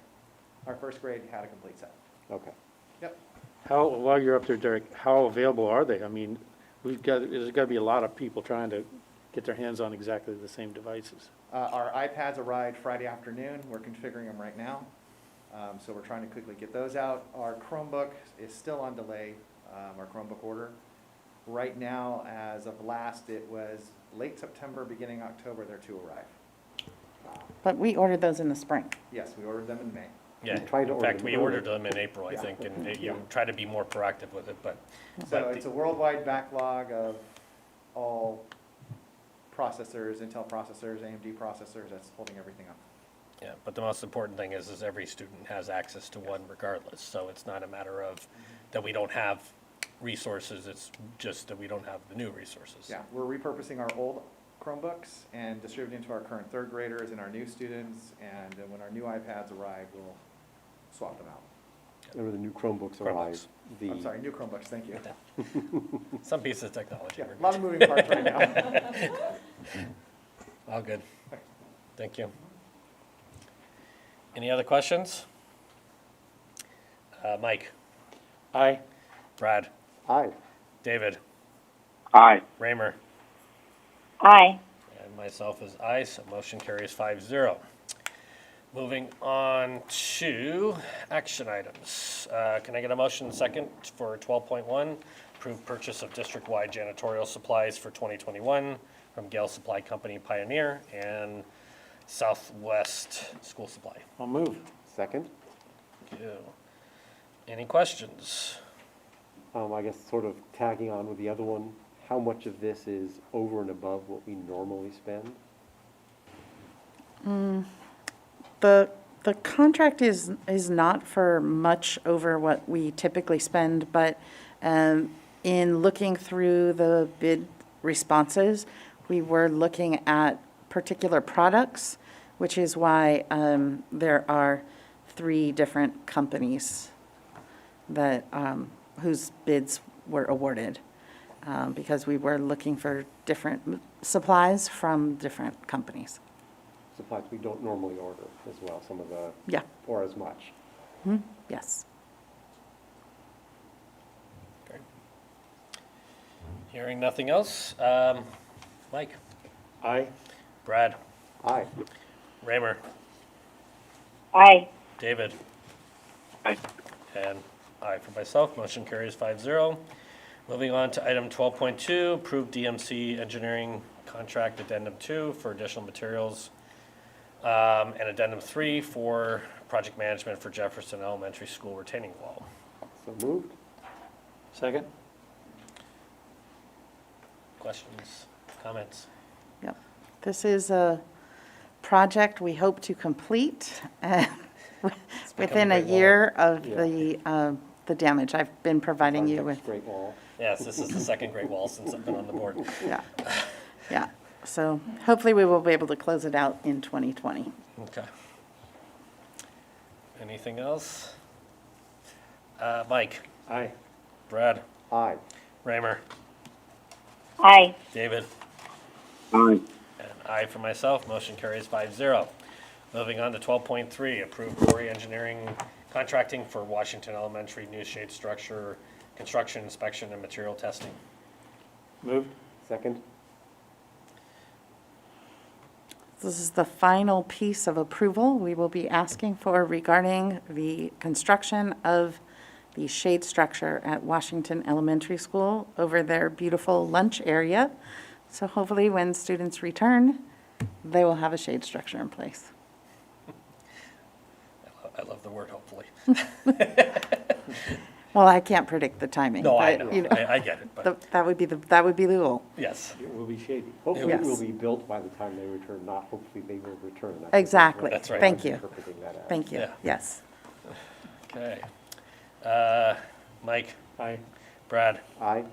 Our first grade had a complete set. Okay. Yep. While you're up there, Derek, how available are they? I mean, there's got to be a lot of people trying to get their hands on exactly the same devices. Our iPads arrived Friday afternoon. We're configuring them right now. So we're trying to quickly get those out. Our Chromebook is still on delay, our Chromebook order. Right now, as of last, it was late September, beginning October, they're to arrive. But we ordered those in the spring. Yes, we ordered them in May. Yeah, tried to in order fact, them we early. ordered them in April, I Yeah. think, and you Yeah. try to be more proactive with it, but. So it's a worldwide backlog of all processors, Intel processors, AMD processors, that's holding everything up. Yeah, but the most important thing is every student has access to one regardless, so it's not a matter of that we don't have resources, it's just that we don't have the new resources. Yeah, we're repurposing our old Chromebooks and distributing to our current third graders and our new students, and when our new iPads arrive, we'll swap them out. Whenever the new Chromebooks arrive, I'm sorry, new Chromebooks, thank you. Some pieces of technology. Yeah, we're a lot of moving parts right now. good. All good. Thank you. Any other questions? Mike? Aye. Brad? aye. David? Aye. Raymer? Aye. And myself is aye, so motion carries 5-0. Moving on to action items. Can I get a motion second for 12.1? Approve purchase of district-wide janitorial supplies for 2021 from Gale Supply Company Pioneer and Southwest School Supply. I'll move. Second? Thank you. Any questions? I guess sort of tagging on with the other one, how much of this is over and above what we normally spend? The contract is not for much over what we typically spend, but in looking through the bid responses, we were looking at particular products, which is why there are 3 different companies that whose bids were awarded, because we were looking for different supplies from different companies. Supplies we don't normally order as well, some of the, Yeah. or as much. Yes. Okay. Hearing nothing else, Mike? Aye. Brad? Aye. Raymer? Aye. David? Aye. And aye for myself, motion carries 5-0. Moving on to item 12.2, approve DMC engineering contract addendum 2 for additional materials, and addendum 3 for project management for Jefferson Elementary School retaining wall. So moved. Second? Questions, comments? Yep. This is a project we hope to complete within a great wall. year of Yeah. the damage. I've been providing you with, Great Wall. Yes, this is the second Great Wall since I've been on the board. yeah, yeah. So hopefully we will be able to close it out in 2020. Okay. Anything else? Mike, Aye. Brad, Aye. Raymer, Aye. David, Aye. and I for myself, motion carries 5-0. Moving on to 12.3, approve Corey Engineering contracting for Washington Elementary new shade structure, construction inspection and material testing. Moved? Second. This is the final piece of approval we will be asking for regarding the construction of the shade structure at Washington Elementary School over their beautiful lunch area. So hopefully when students return, they will have a shade structure in place. I love the word hopefully. Well, I can't predict the timing. No, I but, know, you I get it, but That would be the goal. yes. It will be shady. Hopefully it will Yes. be built by the time they return, not hopefully they will return. I think that's Exactly. what That's right. Thank I'm you. interpreting that as. Thank you. Yeah. Yes. Okay. Mike, Aye. Brad, Aye.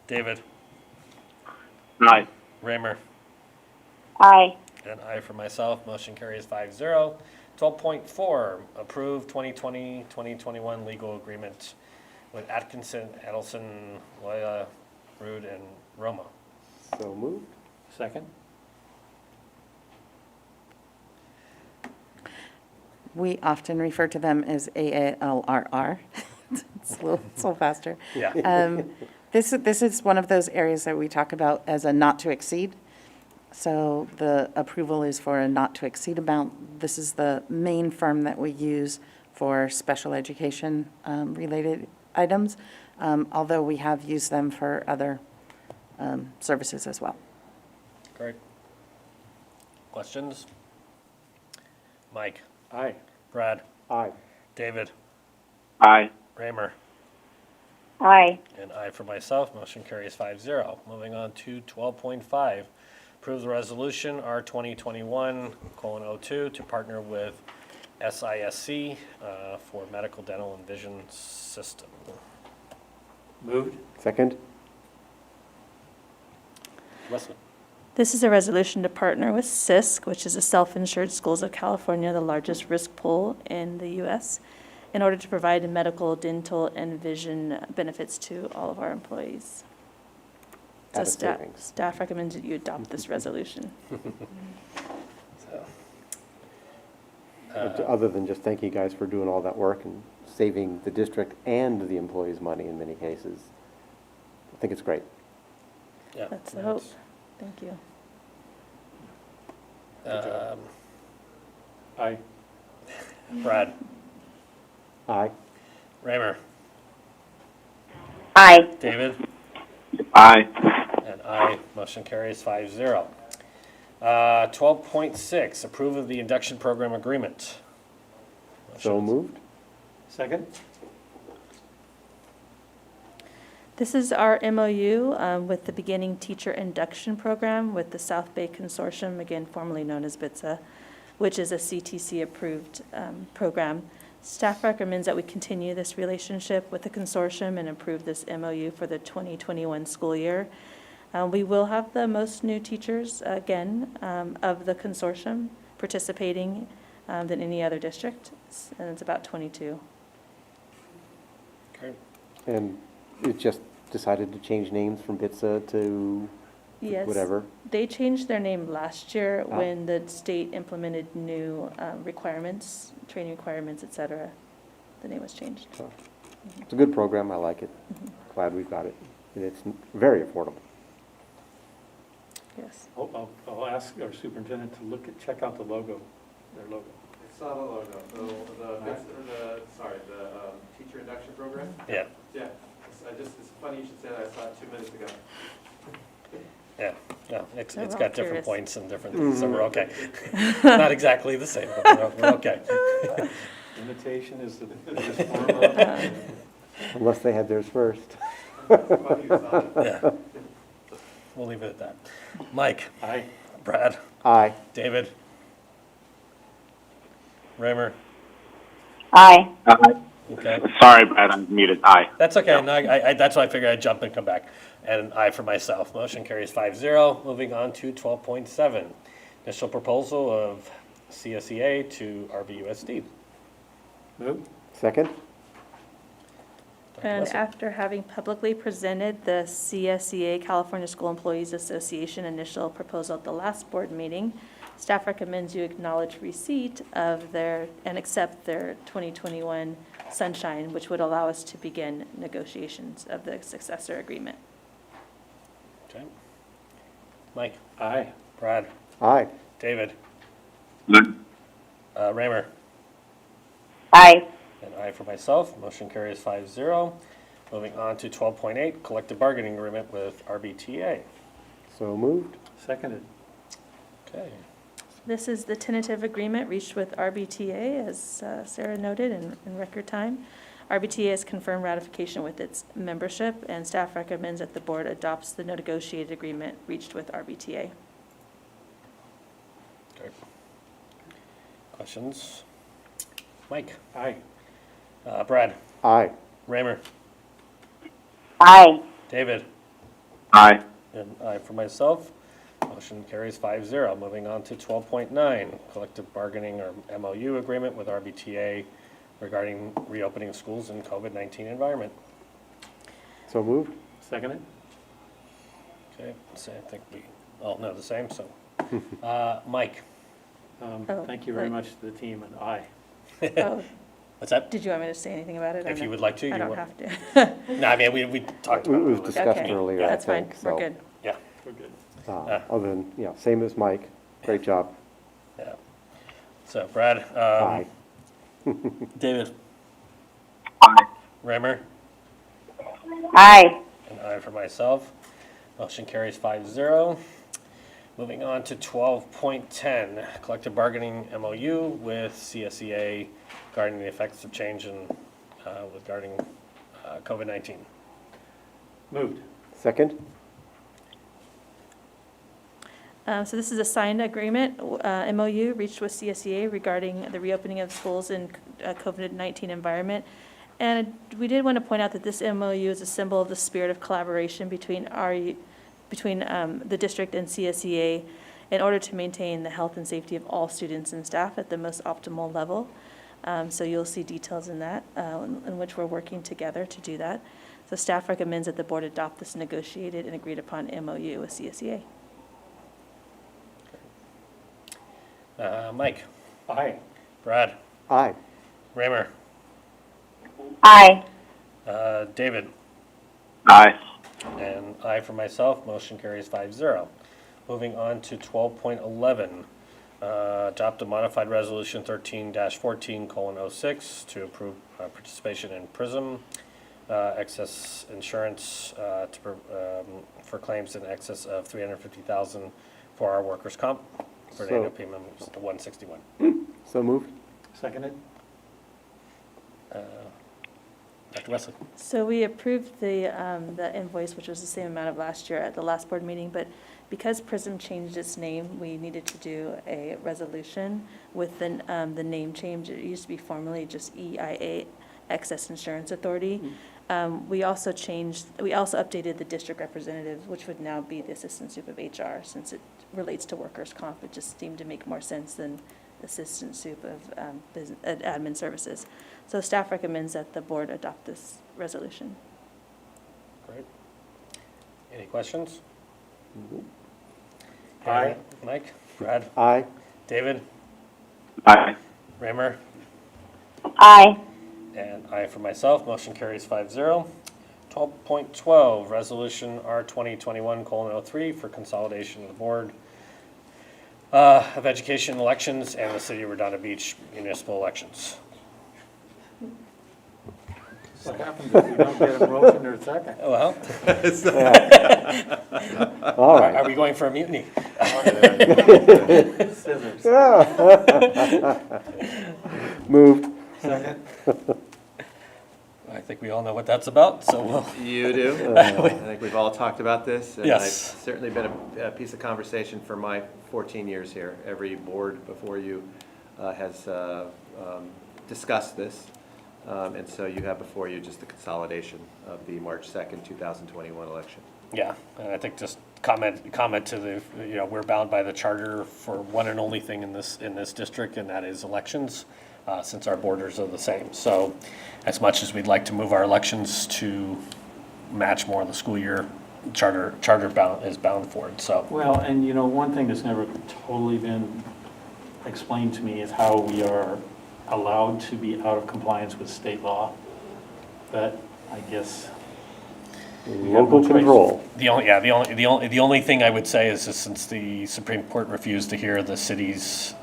David, Aye. Raymer, Aye. and I for myself, motion carries 5-0. 12.4, approve 2020-2021 legal agreement with Atkinson, Edelson, Loya, Rude, and Roma. So moved. Second? We often refer to them as AALRR. It's a little faster. Yeah. This is one of those areas that we talk about as a not to exceed. So the approval is for a not to exceed amount. This is the main firm that we use for special education related items, although we have used them for other services as well. Great. Questions? Mike, Aye. Brad, Aye. David, Aye. Raymer, Aye. and I for myself, motion carries 5-0. Moving on to 12.5, approve the resolution R 2021:02 to partner with SISC for medical, dental, and vision system. Moved? Second. Leslie. This is a resolution to partner with SISC, which is the Self-Insured Schools of California, the largest risk pool in the U.S., in order to provide medical, dental, and vision benefits to all of our employees. So At a savings. staff recommends that you adopt this resolution. Other than just thank you guys for doing all that work and saving the district and the employees money in many cases. I think it's great. Yeah. That's the hope. Thank you. Aye. Brad, Aye. Raymer, Aye. David, Aye. and I, motion carries 5-0. 12.6, approve of the induction program agreement. So moved. Second? This is our MOU with the Beginning Teacher Induction Program with the South Bay Consortium, again formerly known as BITSA, which is a CTC-approved program. Staff recommends that we continue this relationship with the consortium and approve this MOU for the 2021 school year. We will have the most new teachers, again, of the consortium participating than any other district, and it's about 22. Okay. And it just decided to change names from BITSA to Yes. whatever. They changed their name last year Ah. when the state implemented new requirements, training requirements, et cetera. The name was changed. So, it's a good program. I like it. Glad we've got it. And it's very affordable. Yes. I'll ask our superintendent to check out the logo, their logo. It's not a logo, the teacher induction program? Yeah. Yeah, it's funny you should say that, I saw it 2 minutes ago. Yeah, yeah, it's We're all got different curious. points and different things, so we're okay. Not exactly the same, but we're okay. Invitation is the biggest form of. Unless they had theirs first. Yeah. We'll leave it at that. Mike, Aye. Brad, Aye. David, Raymer, Aye. okay. Sorry, Brad, I'm muted. Aye. That's okay, no, that's why I figured I'd jump and come back. And an aye for myself. Motion carries 5-0. Moving on to 12.7. Initial proposal of CSEA to RBUSD. Move. Second? Dr. And Wesley. after having publicly presented the CSEA, California School Employees Association initial proposal at the last board meeting, staff recommends you acknowledge receipt of their, and accept their 2021 sunshine, which would allow us to begin negotiations of the successor agreement. Okay. Mike, Aye. Brad, Aye. David, Good. Raymer, Aye. and aye for myself. Motion carries 5-0. Moving on to 12.8, collective bargaining agreement with RBTA. So moved. Seconded. Okay. This is the tentative agreement reached with RBTA, as Sarah noted, in record time. RBTA has confirmed ratification with its membership, and staff recommends that the board adopts the negotiated agreement reached with RBTA. Okay. Questions? Mike, Aye. Brad, Aye. Raymer, Aye. David, Aye. and aye for myself. Motion carries 5-0. Moving on to 12.9, collective bargaining or MOU agreement with RBTA regarding reopening schools in COVID-19 environment. So moved. Seconded. Okay, so I think we all know the same, so. Mike, Oh, Thank you very right. much to the team, and aye. Oh, what's that? did you want me to say anything about it? or If no? you would like to. I you don't want- have to. No, I mean, we talked It about was it. discussed Okay, earlier, I that's fine, think, we're so. good. Yeah, We're good. Other than, same as Mike. Great job. yeah. So Brad, Aye. David, Aye. Raymer, Aye. and I for myself. Motion carries 5-0. Moving on to 12.10, collective bargaining MOU with CSEA regarding the effects of change in, regarding COVID-19. Moved. Second? So this is a signed agreement, MOU, reached with CSEA regarding the reopening of schools in a COVID-19 environment. And we did want to point out that this MOU is a symbol of the spirit of collaboration between the district and CSEA in order to maintain the health and safety of all students and staff at the most optimal level. So you'll see details in that, in which we're working together to do that. So staff recommends that the board adopt this negotiated and agreed upon MOU with CSEA. Mike, Aye. Brad, Aye. Raymer, Aye. David, Aye. and I for myself. Motion carries 5-0. Moving on to 12.11, adopt a modified resolution 13-14:06 to approve participation in PRISM, excess insurance for claims in excess of $350,000 for our workers' comp for an So- annual payment of $161. So moved. Seconded. Dr. Wesley. So we approved the invoice, which was the same amount of last year at the last board meeting, but because PRISM changed its name, we needed to do a resolution with the name change. It used to be formerly just EIA, Excess Insurance Authority. We also updated the district representative, which would now be the assistant sup of HR, since it relates to workers' comp. It just seemed to make more sense than assistant sup of admin services. So staff recommends that the board adopt this resolution. Great. Any questions? Aye. Mike, Brad, Aye. David, Aye. Raymer, Aye. and I for myself. Motion carries 5-0. 12.12, Resolution R 2021:03 for consolidation of the Board of Education elections and the City of Redondo Beach municipal elections. What happens if we don't get a motion or a second? Well, All right. are we going for a mutiny? Scissors. Moved. Second? I think we all know what that's about, so we'll. You do. I think we've all talked about this. And Yes. It's certainly been a piece of conversation for my 14 years here. Every board before you has discussed this. And so you have before you just the consolidation of the March 2nd, 2021 election. Yeah, and I think just comment to the, we're bound by the charter for one and only thing in this district, and that is elections, since our borders are the same. So as much as we'd like to move our elections to match more of the school year, charter is bound for it, so. Well, and one thing that's never totally been explained to me is how we are allowed to be out of compliance with state law. But I guess we have Local no choice. control. The only thing I would say is that since the Supreme Court refused to hear the state's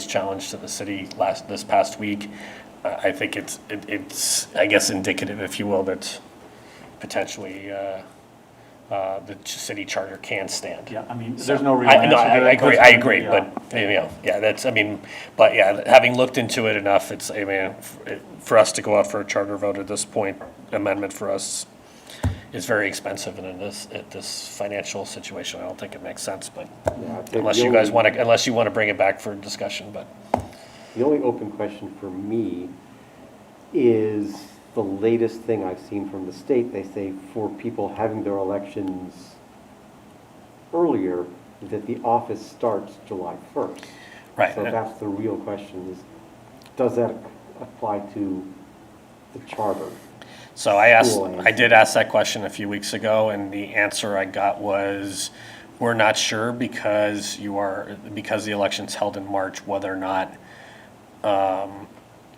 challenge to the city this past week, I think it's I guess indicative, if you will, that potentially the city charter can stand. Yeah, I mean, there's no real I answer to that agree, question. Yeah. but having looked into it enough, for us to go out for a charter vote at this point, amendment for us is very expensive, and at this financial situation, I don't think it makes sense, but Yeah, I think unless the you guys only- unless you want to bring it back for discussion, but. The only open question for me is the latest thing I've seen from the state. They say for people having their elections earlier, that the office starts July 1st. Right. So that's the real question is, does that apply to the charter? So I School did ask that question a few weeks ago, and the answer I got was, we're not sure because the election's held in March, whether or not,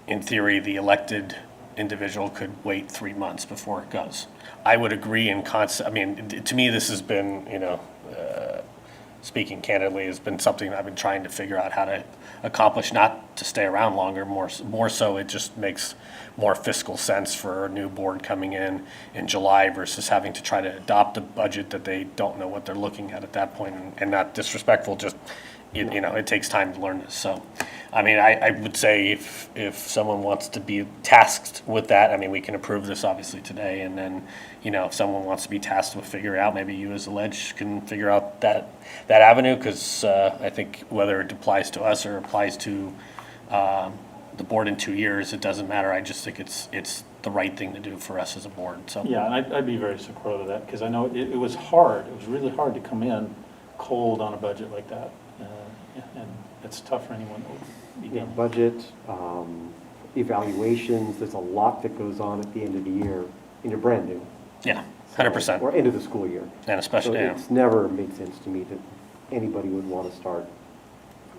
in theory, the elected individual could wait 3 months before it goes. I would agree in concept. To me, this has been, speaking candidly, has been something I've been trying to figure out how to accomplish, not to stay around longer, more so it just makes more fiscal sense for a new board coming in July versus having to try to adopt a budget that they don't know what they're looking at that point, and not disrespectful, just, it takes time to learn this, so. I would say if someone wants to be tasked with that, we can approve this obviously today, and then, if someone wants to be tasked with figuring out, maybe you as a ledge can figure out that avenue, because I think whether it applies to us or applies to the board in 2 years, it doesn't matter. I just think it's the right thing to do for us as a board, so. Yeah, and I'd be very supportive of that, because I know it was hard. It was really hard to come in cold on a budget like that. And it's tough for anyone to begin. Budget, evaluations, there's a lot that goes on at the end of the year, and you're brand new. Yeah, 100%. Or end of the school year. And especially, So it's never made sense to me that anybody would want to start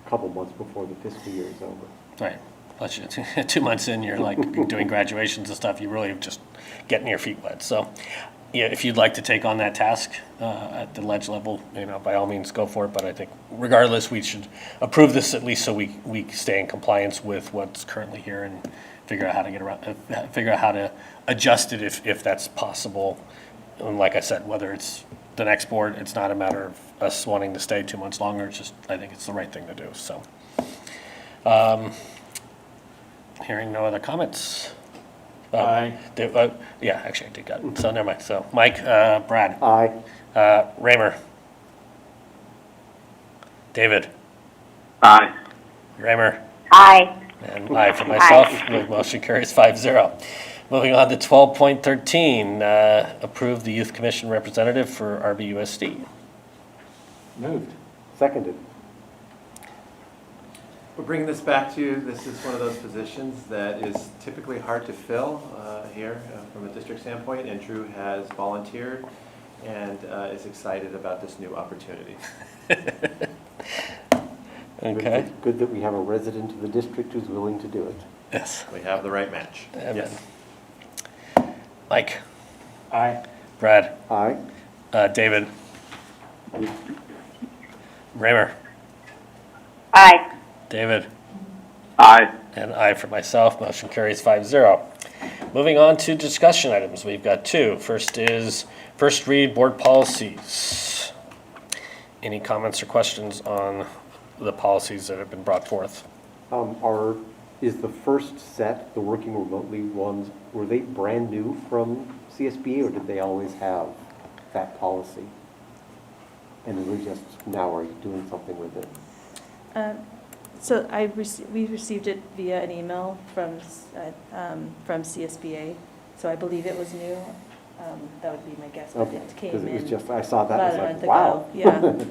a couple months before the fiscal year is over. right. Plus, 2 months in, you're like doing graduations and stuff, you really just getting your feet wet. So, yeah, if you'd like to take on that task at the ledge level, by all means, go for it. But I think regardless, we should approve this at least so we stay in compliance with what's currently here and figure out how to get around, figure out how to adjust it if that's possible. And like I said, whether it's the next board, it's not a matter of us wanting to stay 2 months longer. It's just, I think it's the right thing to do, so. Hearing no other comments. Aye. Yeah, actually, I did got it, so never mind. So, Mike, Brad, Aye. Raymer, David, Aye. Raymer, Aye. and I for myself. Motion carries 5-0. Moving on to 12.13, approve the Youth Commission representative for RBUSD. Moved. Seconded. We're bringing this back to you. This is one of those positions that is typically hard to fill here from a district standpoint, and Drew has volunteered and is excited about this new opportunity. Okay. Good that we have a resident of the district who's willing to do it. Yes. We have the right match. Yes. Mike, Aye. Brad, Aye. David, Raymer, Aye. David, Aye. and I for myself. Motion carries 5-0. Moving on to discussion items, we've got two. First is first read board policies. Any comments or questions on the policies that have been brought forth? Is the first set, the working remotely ones, were they brand new from CSBA, or did they always have that policy? And we're just now are doing something with it? So we received it via an email from CSBA, so I believe it was new. That would be my guess, but Okay, it came because it was in just, I saw that, about and a I month was like, wow. ago. Yeah.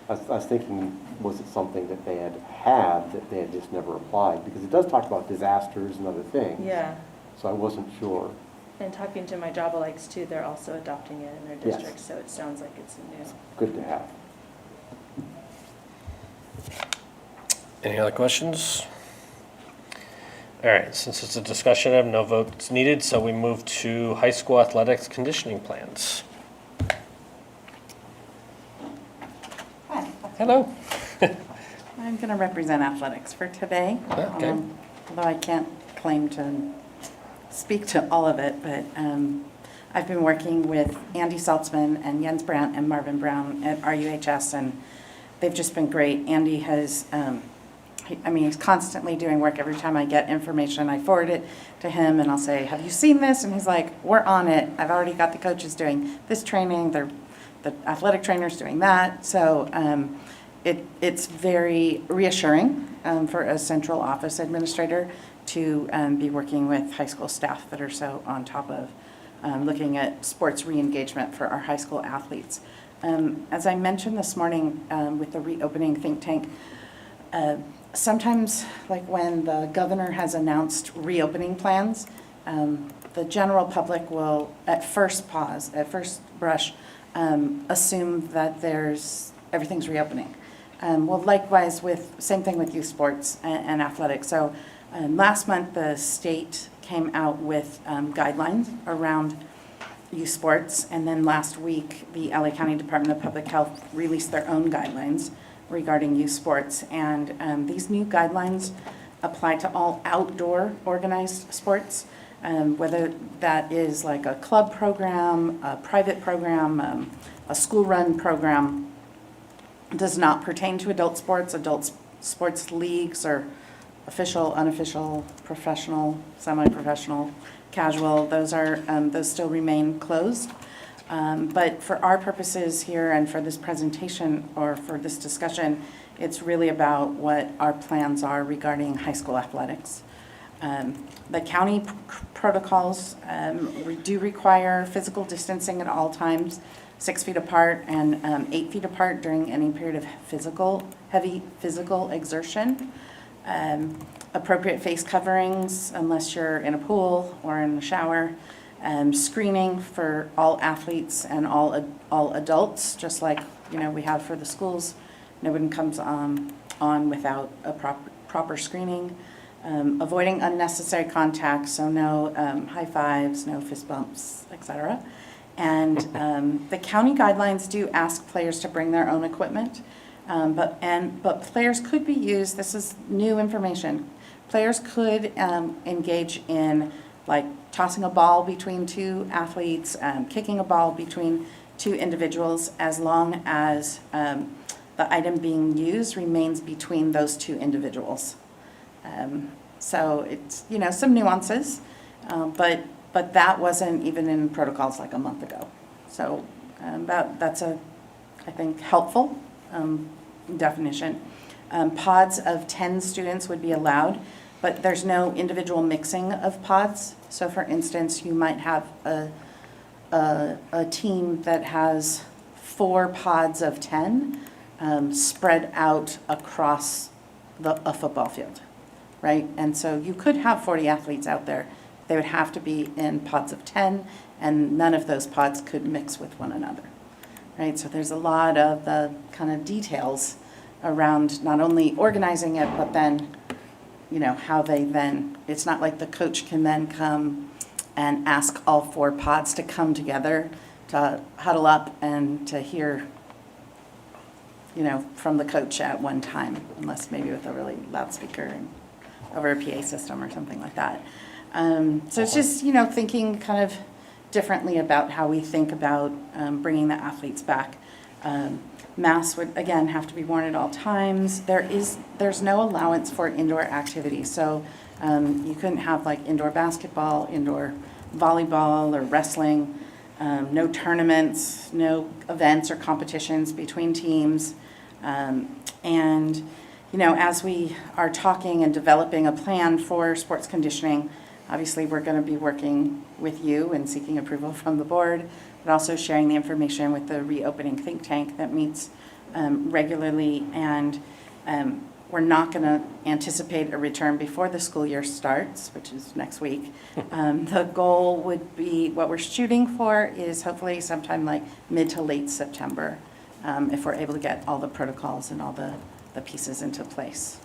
I was thinking, was it something that they had that they had just never applied? Because it does talk about disasters and other things. Yeah. So I wasn't sure. And talking to my Java likes too, they're also adopting it in their Yes. district, so it sounds like it's new. Good to have. Any other questions? All right, since it's a discussion item, no votes needed, so we move to high school athletics conditioning plans. Hi, Hello. I'm going to represent athletics for today. Okay. Although I can't claim to speak to all of it, but I've been working with Andy Saltzman and Jens Brandt and Marvin Brown at RUHS, and they've just been great. Andy has, he's constantly doing work. Every time I get information, I forward it to him, and I'll say, have you seen this? And he's like, we're on it. I've already got the coaches doing this training. The athletic trainers doing that. So it's very reassuring for a central office administrator to be working with high school staff that are so on top of looking at sports re-engagement for our high school athletes. As I mentioned this morning with the reopening think tank, sometimes, like when the governor has announced reopening plans, the general public will at first brush, assume that everything's reopening. Well, likewise same thing with youth sports and athletics. So last month, the state came out with guidelines around youth sports, and then last week, the LA County Department of Public Health released their own guidelines regarding youth sports, and these new guidelines apply to all outdoor organized sports, whether that is like a club program, a private program, a school-run program. Does not pertain to adult sports leagues, or official, unofficial, professional, semi-professional, casual. Those still remain closed. But for our purposes here and for this presentation or for this discussion, it's really about what our plans are regarding high school athletics. The county protocols do require physical distancing at all times, 6 feet apart and 8 feet apart during any period of heavy physical exertion. Appropriate face coverings unless you're in a pool or in a shower. Screening for all athletes and all adults, just like we have for the schools. No one comes on without a proper screening. Avoiding unnecessary contact, so no high fives, no fist bumps, etc. And the county guidelines do ask players to bring their own equipment, but players could be used. This is new information. Players could engage in like tossing a ball between two athletes, kicking a ball between two individuals, as long as the item being used remains between those two individuals. So it's some nuances, but that wasn't even in protocols like a month ago. So that's I think, helpful definition. Pods of 10 students would be allowed, but there's no individual mixing of pods. So for instance, you might have a team that has 4 pods of 10 spread out across a football field, right? And so you could have 40 athletes out there. They would have to be in pods of 10, and none of those pods could mix with one another, right? So there's a lot of the kind of details around not only organizing it, but then, how they then, it's not like the coach can then come and ask all 4 pods to come together to huddle up and to hear, from the coach at one time, unless maybe with a really loudspeaker and over a PA system or something like that. So it's just, thinking kind of differently about how we think about bringing the athletes back. Masks would, again, have to be worn at all times. There's no allowance for indoor activity. So you couldn't have like indoor basketball, indoor volleyball, or wrestling. No tournaments, no events or competitions between teams. And, as we are talking and developing a plan for sports conditioning, obviously we're going to be working with you and seeking approval from the board, but also sharing the information with the reopening think tank that meets regularly. And we're not going to anticipate a return before the school year starts, which is next week. The goal would be, what we're shooting for is hopefully sometime like mid to late September, if we're able to get all the protocols and all the pieces into place.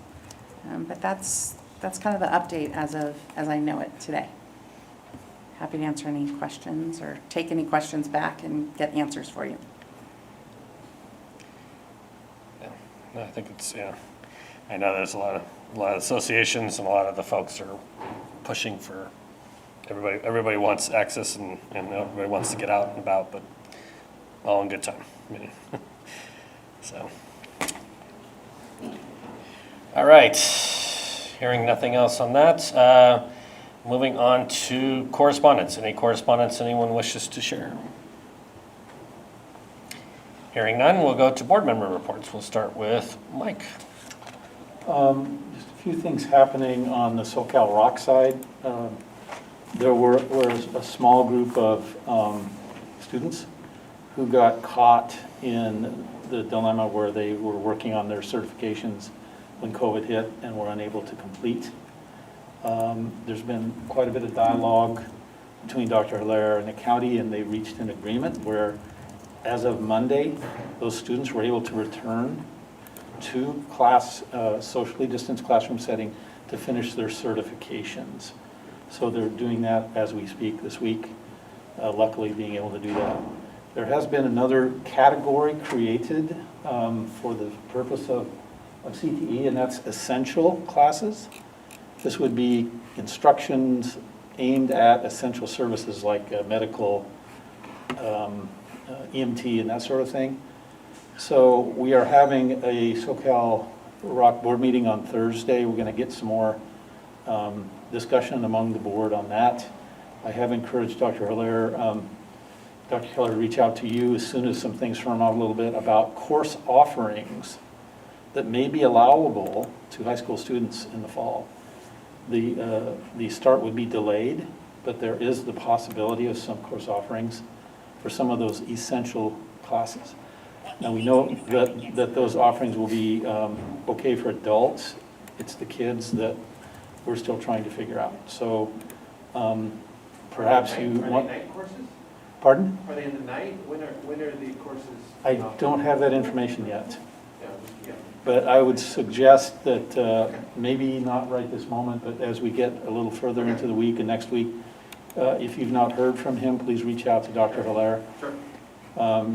But that's kind of the update as I know it today. Happy to answer any questions or take any questions back and get answers for you. Yeah, no, I think it's, I know there's a lot of associations, and a lot of the folks are pushing for, everybody wants access, and everybody wants to get out and about, but all in good time. So, all right, hearing nothing else on that, moving on to correspondence. Any correspondence anyone wishes to share? Hearing none, we'll go to board member reports. We'll start with Mike. Just a few things happening on the SoCal Rock side. There was a small group of students who got caught in the dilemma where they were working on their certifications when COVID hit and were unable to complete. There's been quite a bit of dialogue between Dr. Hilaire and the county, and they reached an agreement where, as of Monday, those students were able to return to socially distanced classroom setting to finish their certifications. So they're doing that as we speak this week, luckily being able to do that. There has been another category created for the purpose of CTE, and that's essential classes. This would be instructions aimed at essential services like medical, EMT, and that sort of thing. So we are having a SoCal Rock board meeting on Thursday. We're going to get some more discussion among the board on that. I have encouraged Dr. Hilaire to reach out to you as soon as some things firm out a little bit about course offerings that may be allowable to high school students in the fall. The start would be delayed, but there is the possibility of some course offerings for some of those essential classes. Now, we know that those offerings will be okay for adults. It's the kids that we're still trying to figure out. So perhaps you want... Are they night courses? Pardon? Are they in the night? When are the courses? I don't have that information yet. But I would suggest that maybe not right this moment, but as we get a little further into the week and next week, if you've not heard from him, please reach out to Dr. Hilaire. Sure.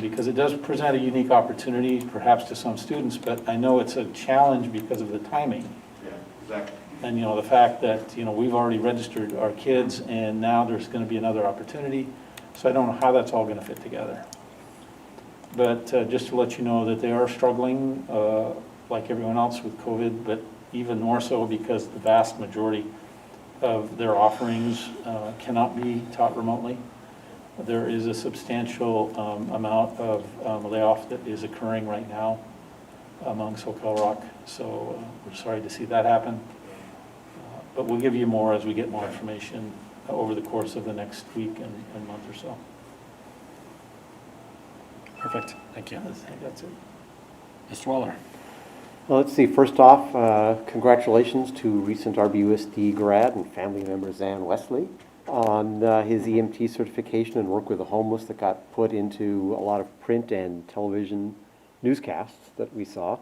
Because it does present a unique opportunity, perhaps to some students, but I know it's a challenge because of the timing. Yeah, exactly. And, the fact that, we've already registered our kids, and now there's going to be another opportunity. So I don't know how that's all going to fit together. But just to let you know that they are struggling, like everyone else with COVID, but even more so because the vast majority of their offerings cannot be taught remotely. There is a substantial amount of layoff that is occurring right now among SoCal Rock. So we're sorry to see that happen. But we'll give you more as we get more information over the course of the next week and month or so. Perfect. Thank you. I think that's it. Mr. Waller. Well, let's see. First off, congratulations to recent RBUSD grad and family member Zan Wesley on his EMT certification and work with the homeless that got put into a lot of print and television newscasts that we saw.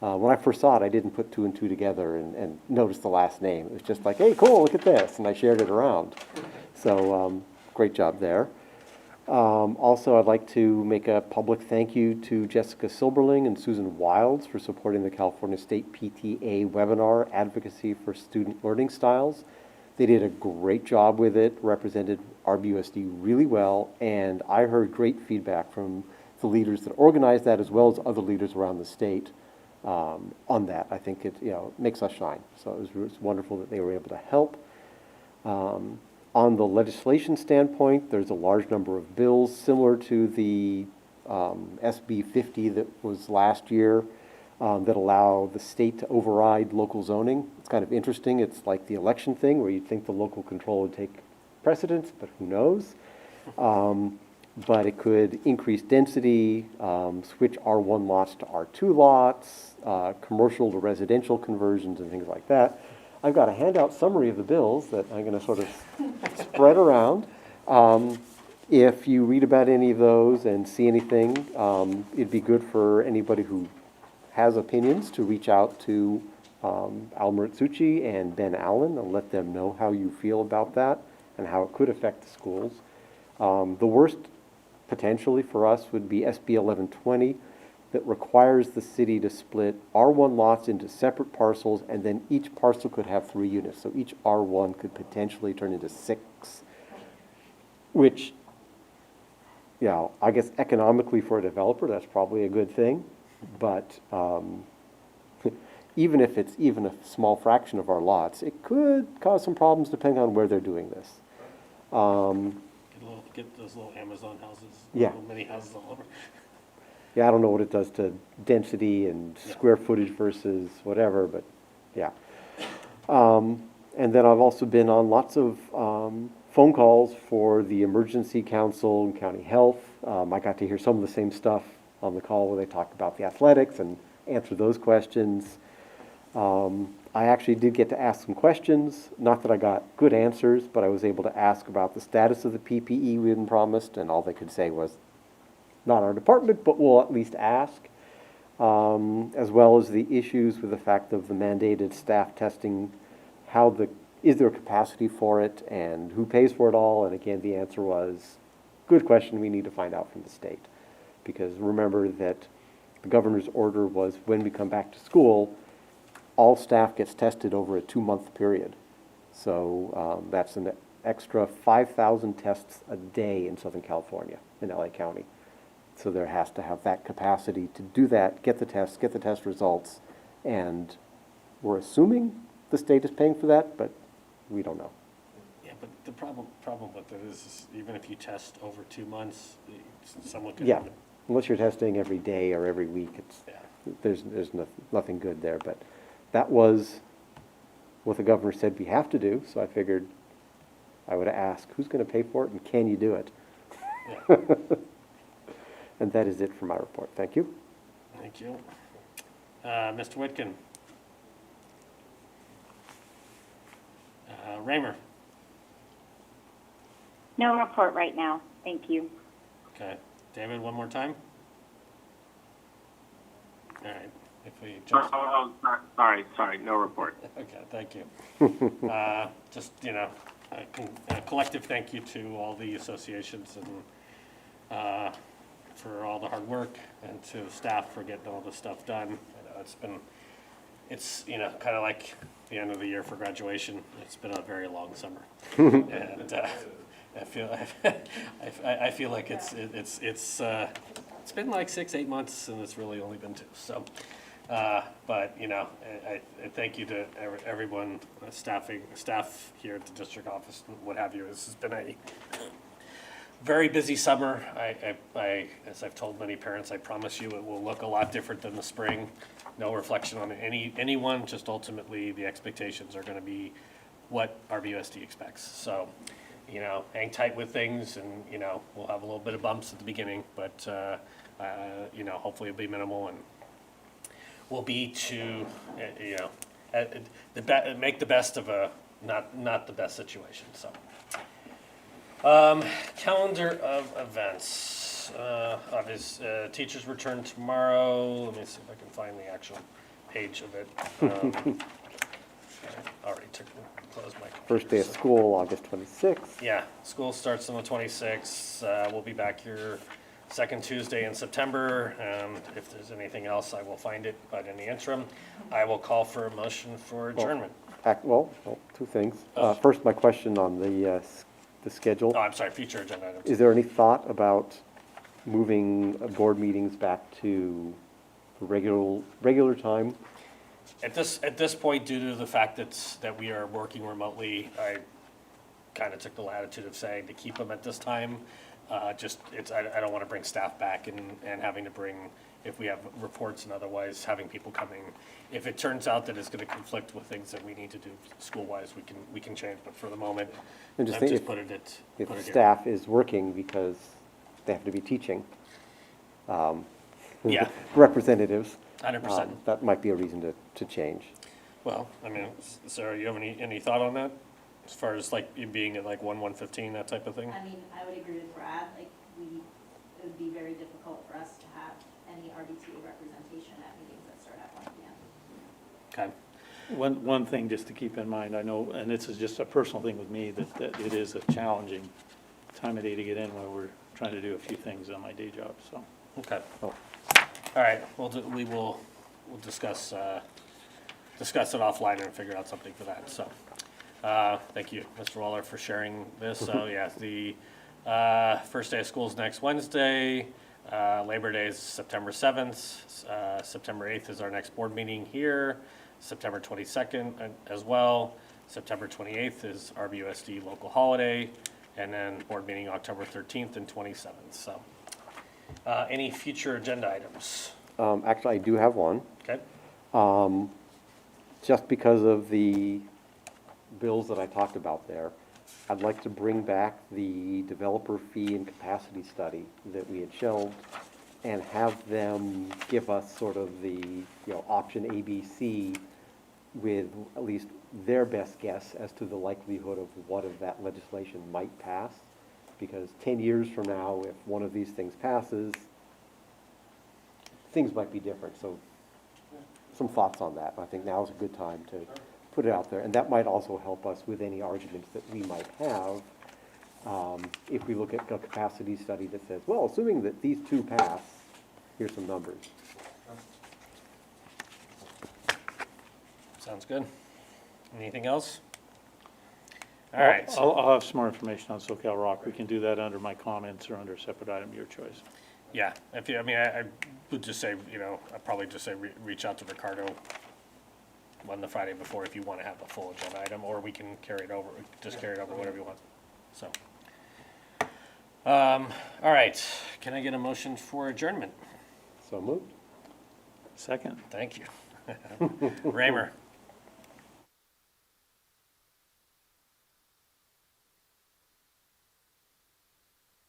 When I first saw it, I didn't put two and two together and notice the last name. It was just like, hey, cool, look at this, and I shared it around. So great job there. Also, I'd like to make a public thank you to Jessica Silberling and Susan Wilds for supporting the California State PTA webinar, Advocacy for Student Learning Styles. They did a great job with it, represented RBUSD really well, and I heard great feedback from the leaders that organized that as well as other leaders around the state on that. I think it, makes us shine. So it was wonderful that they were able to help. On the legislation standpoint, there's a large number of bills similar to the SB 50 that was last year that allow the state to override local zoning. It's kind of interesting. It's like the election thing where you'd think the local control would take precedence, but who knows? But it could increase density, switch R1 lots to R2 lots, commercial to residential conversions and things like that. I've got a handout summary of the bills that I'm going to sort of spread around. If you read about any of those and see anything, it'd be good for anybody who has opinions to reach out to Al Maritsucci and Ben Allen and let them know how you feel about that and how it could affect the schools. The worst potentially for us would be SB 1120 that requires the city to split R1 lots into separate parcels, and then each parcel could have 3 units. So each R1 could potentially turn into 6, which, I guess economically for a developer, that's probably a good thing. But even if it's even a small fraction of our lots, it could cause some problems depending on where they're doing this. Get those little Amazon houses, Yeah. little mini houses all over. Yeah, I don't know what it does to density and square footage versus whatever, but yeah. And then I've also been on lots of phone calls for the Emergency Council and County Health. I got to hear some of the same stuff on the call where they talked about the athletics and answer those questions. I actually did get to ask some questions. Not that I got good answers, but I was able to ask about the status of the PPE we had been promised, and all they could say was, not our department, but we'll at least ask, as well as the issues with the fact of the mandated staff testing, is there capacity for it, and who pays for it all? And again, the answer was, good question, we need to find out from the state. Because remember that the governor's order was when we come back to school, all staff gets tested over a 2-month period. So that's an extra 5,000 tests a day in Southern California, in LA County. So there has to have that capacity to do that, get the test results, and we're assuming the state is paying for that, but we don't know. Yeah, but the problem with it is even if you test over 2 months, someone could. Yeah, unless you're testing every day or every week, Yeah. there's nothing good there. But that was what the governor said we have to do, so I figured I would ask, who's going to pay for it and can you do it? Yeah. And that is it for my report. Thank you. Thank you. Mr. Whitkin. Raymer. No report right now. Thank you. Okay. David, one more time? All right. If we just. Sorry, no report. Okay, thank you. Just, a collective thank you to all the associations and for all the hard work and to staff for getting all this stuff done. It's kind of like the end of the year for graduation. It's been a very long summer. And I feel like it's been like 6-8 months and it's really only been 2. So, but I thank you to everyone, staff here at the district office and what have you. This has been a very busy summer. As I've told many parents, I promise you it will look a lot different than the spring. No reflection on anyone, just ultimately the expectations are going to be what RBUSD expects. So, hang tight with things and, we'll have a little bit of bumps at the beginning, but, hopefully it'll be minimal and we'll be to, make the best of a not the best situation, so. Calendar of events. Teachers return tomorrow. Let me see if I can find the actual page of it. I already closed my computer. First day of school, August 26th. Yeah, school starts on the 26th. We'll be back here second Tuesday in September, and if there's anything else, I will find it. But in the interim, I will call for a motion for adjournment. Well, two things. Oh. First, my question on the schedule. Oh, I'm sorry, future agenda items. Is there any thought about moving board meetings back to regular time? At this point, due to the fact that we are working remotely, I kind of took the latitude of saying to keep them at this time. I don't want to bring staff back and having to bring, if we have reports and otherwise, having people coming. If it turns out that it's going to conflict with things that we need to do school-wise, we can change, but for the moment, I'm I've just thinking just put it at, if put it here. staff is working because they have to be teaching, Yeah. representatives. 100%. That might be a reason to change. Well, I mean, Sarah, you have any thought on that? As far as like you being at like 1:15, that type of thing? I mean, I would agree with Brad, like, it would be very difficult for us to have any RBTA representation at meetings that start at 1 p.m. Okay. One thing just to keep in mind, I know, and this is just a personal thing with me, that it is a challenging time of day to get in when we're trying to do a few things on my day job, so. Okay. Oh. All right, we'll discuss it offline and figure out something for that, so. Thank you, Mr. Waller, for sharing this. So, yes, the first day of school is next Wednesday. Labor Day is September 7th. September 8th is our next board meeting here. September 22nd as well. September 28th is RBUSD local holiday. And then board meeting October 13th and 27th, so. Any future agenda items? Actually, I do have one. Okay, Just because of the bills that I talked about there, I'd like to bring back the developer fee and capacity study that we had shelved and have them give us sort of the, option ABC with at least their best guess as to the likelihood of what of that legislation might pass. Because 10 years from now, if one of these things passes, things might be different. So some thoughts on that. I think now is a good time to put it out there. And that might also help us with any arguments that we might have if we look at a capacity study that says, well, assuming that these two pass, here's some numbers. sounds good. Anything else? All right. I'll have some more information on SoCal Rock. We can do that under my comments or under a separate item, your choice. Yeah, I would just say, I'd probably just say reach out to Ricardo on the Friday before if you want to have a full agenda item, or we can carry it over, whatever you want, so. All right, can I get a motion for adjournment? So moved. Second. Thank you. Raymer,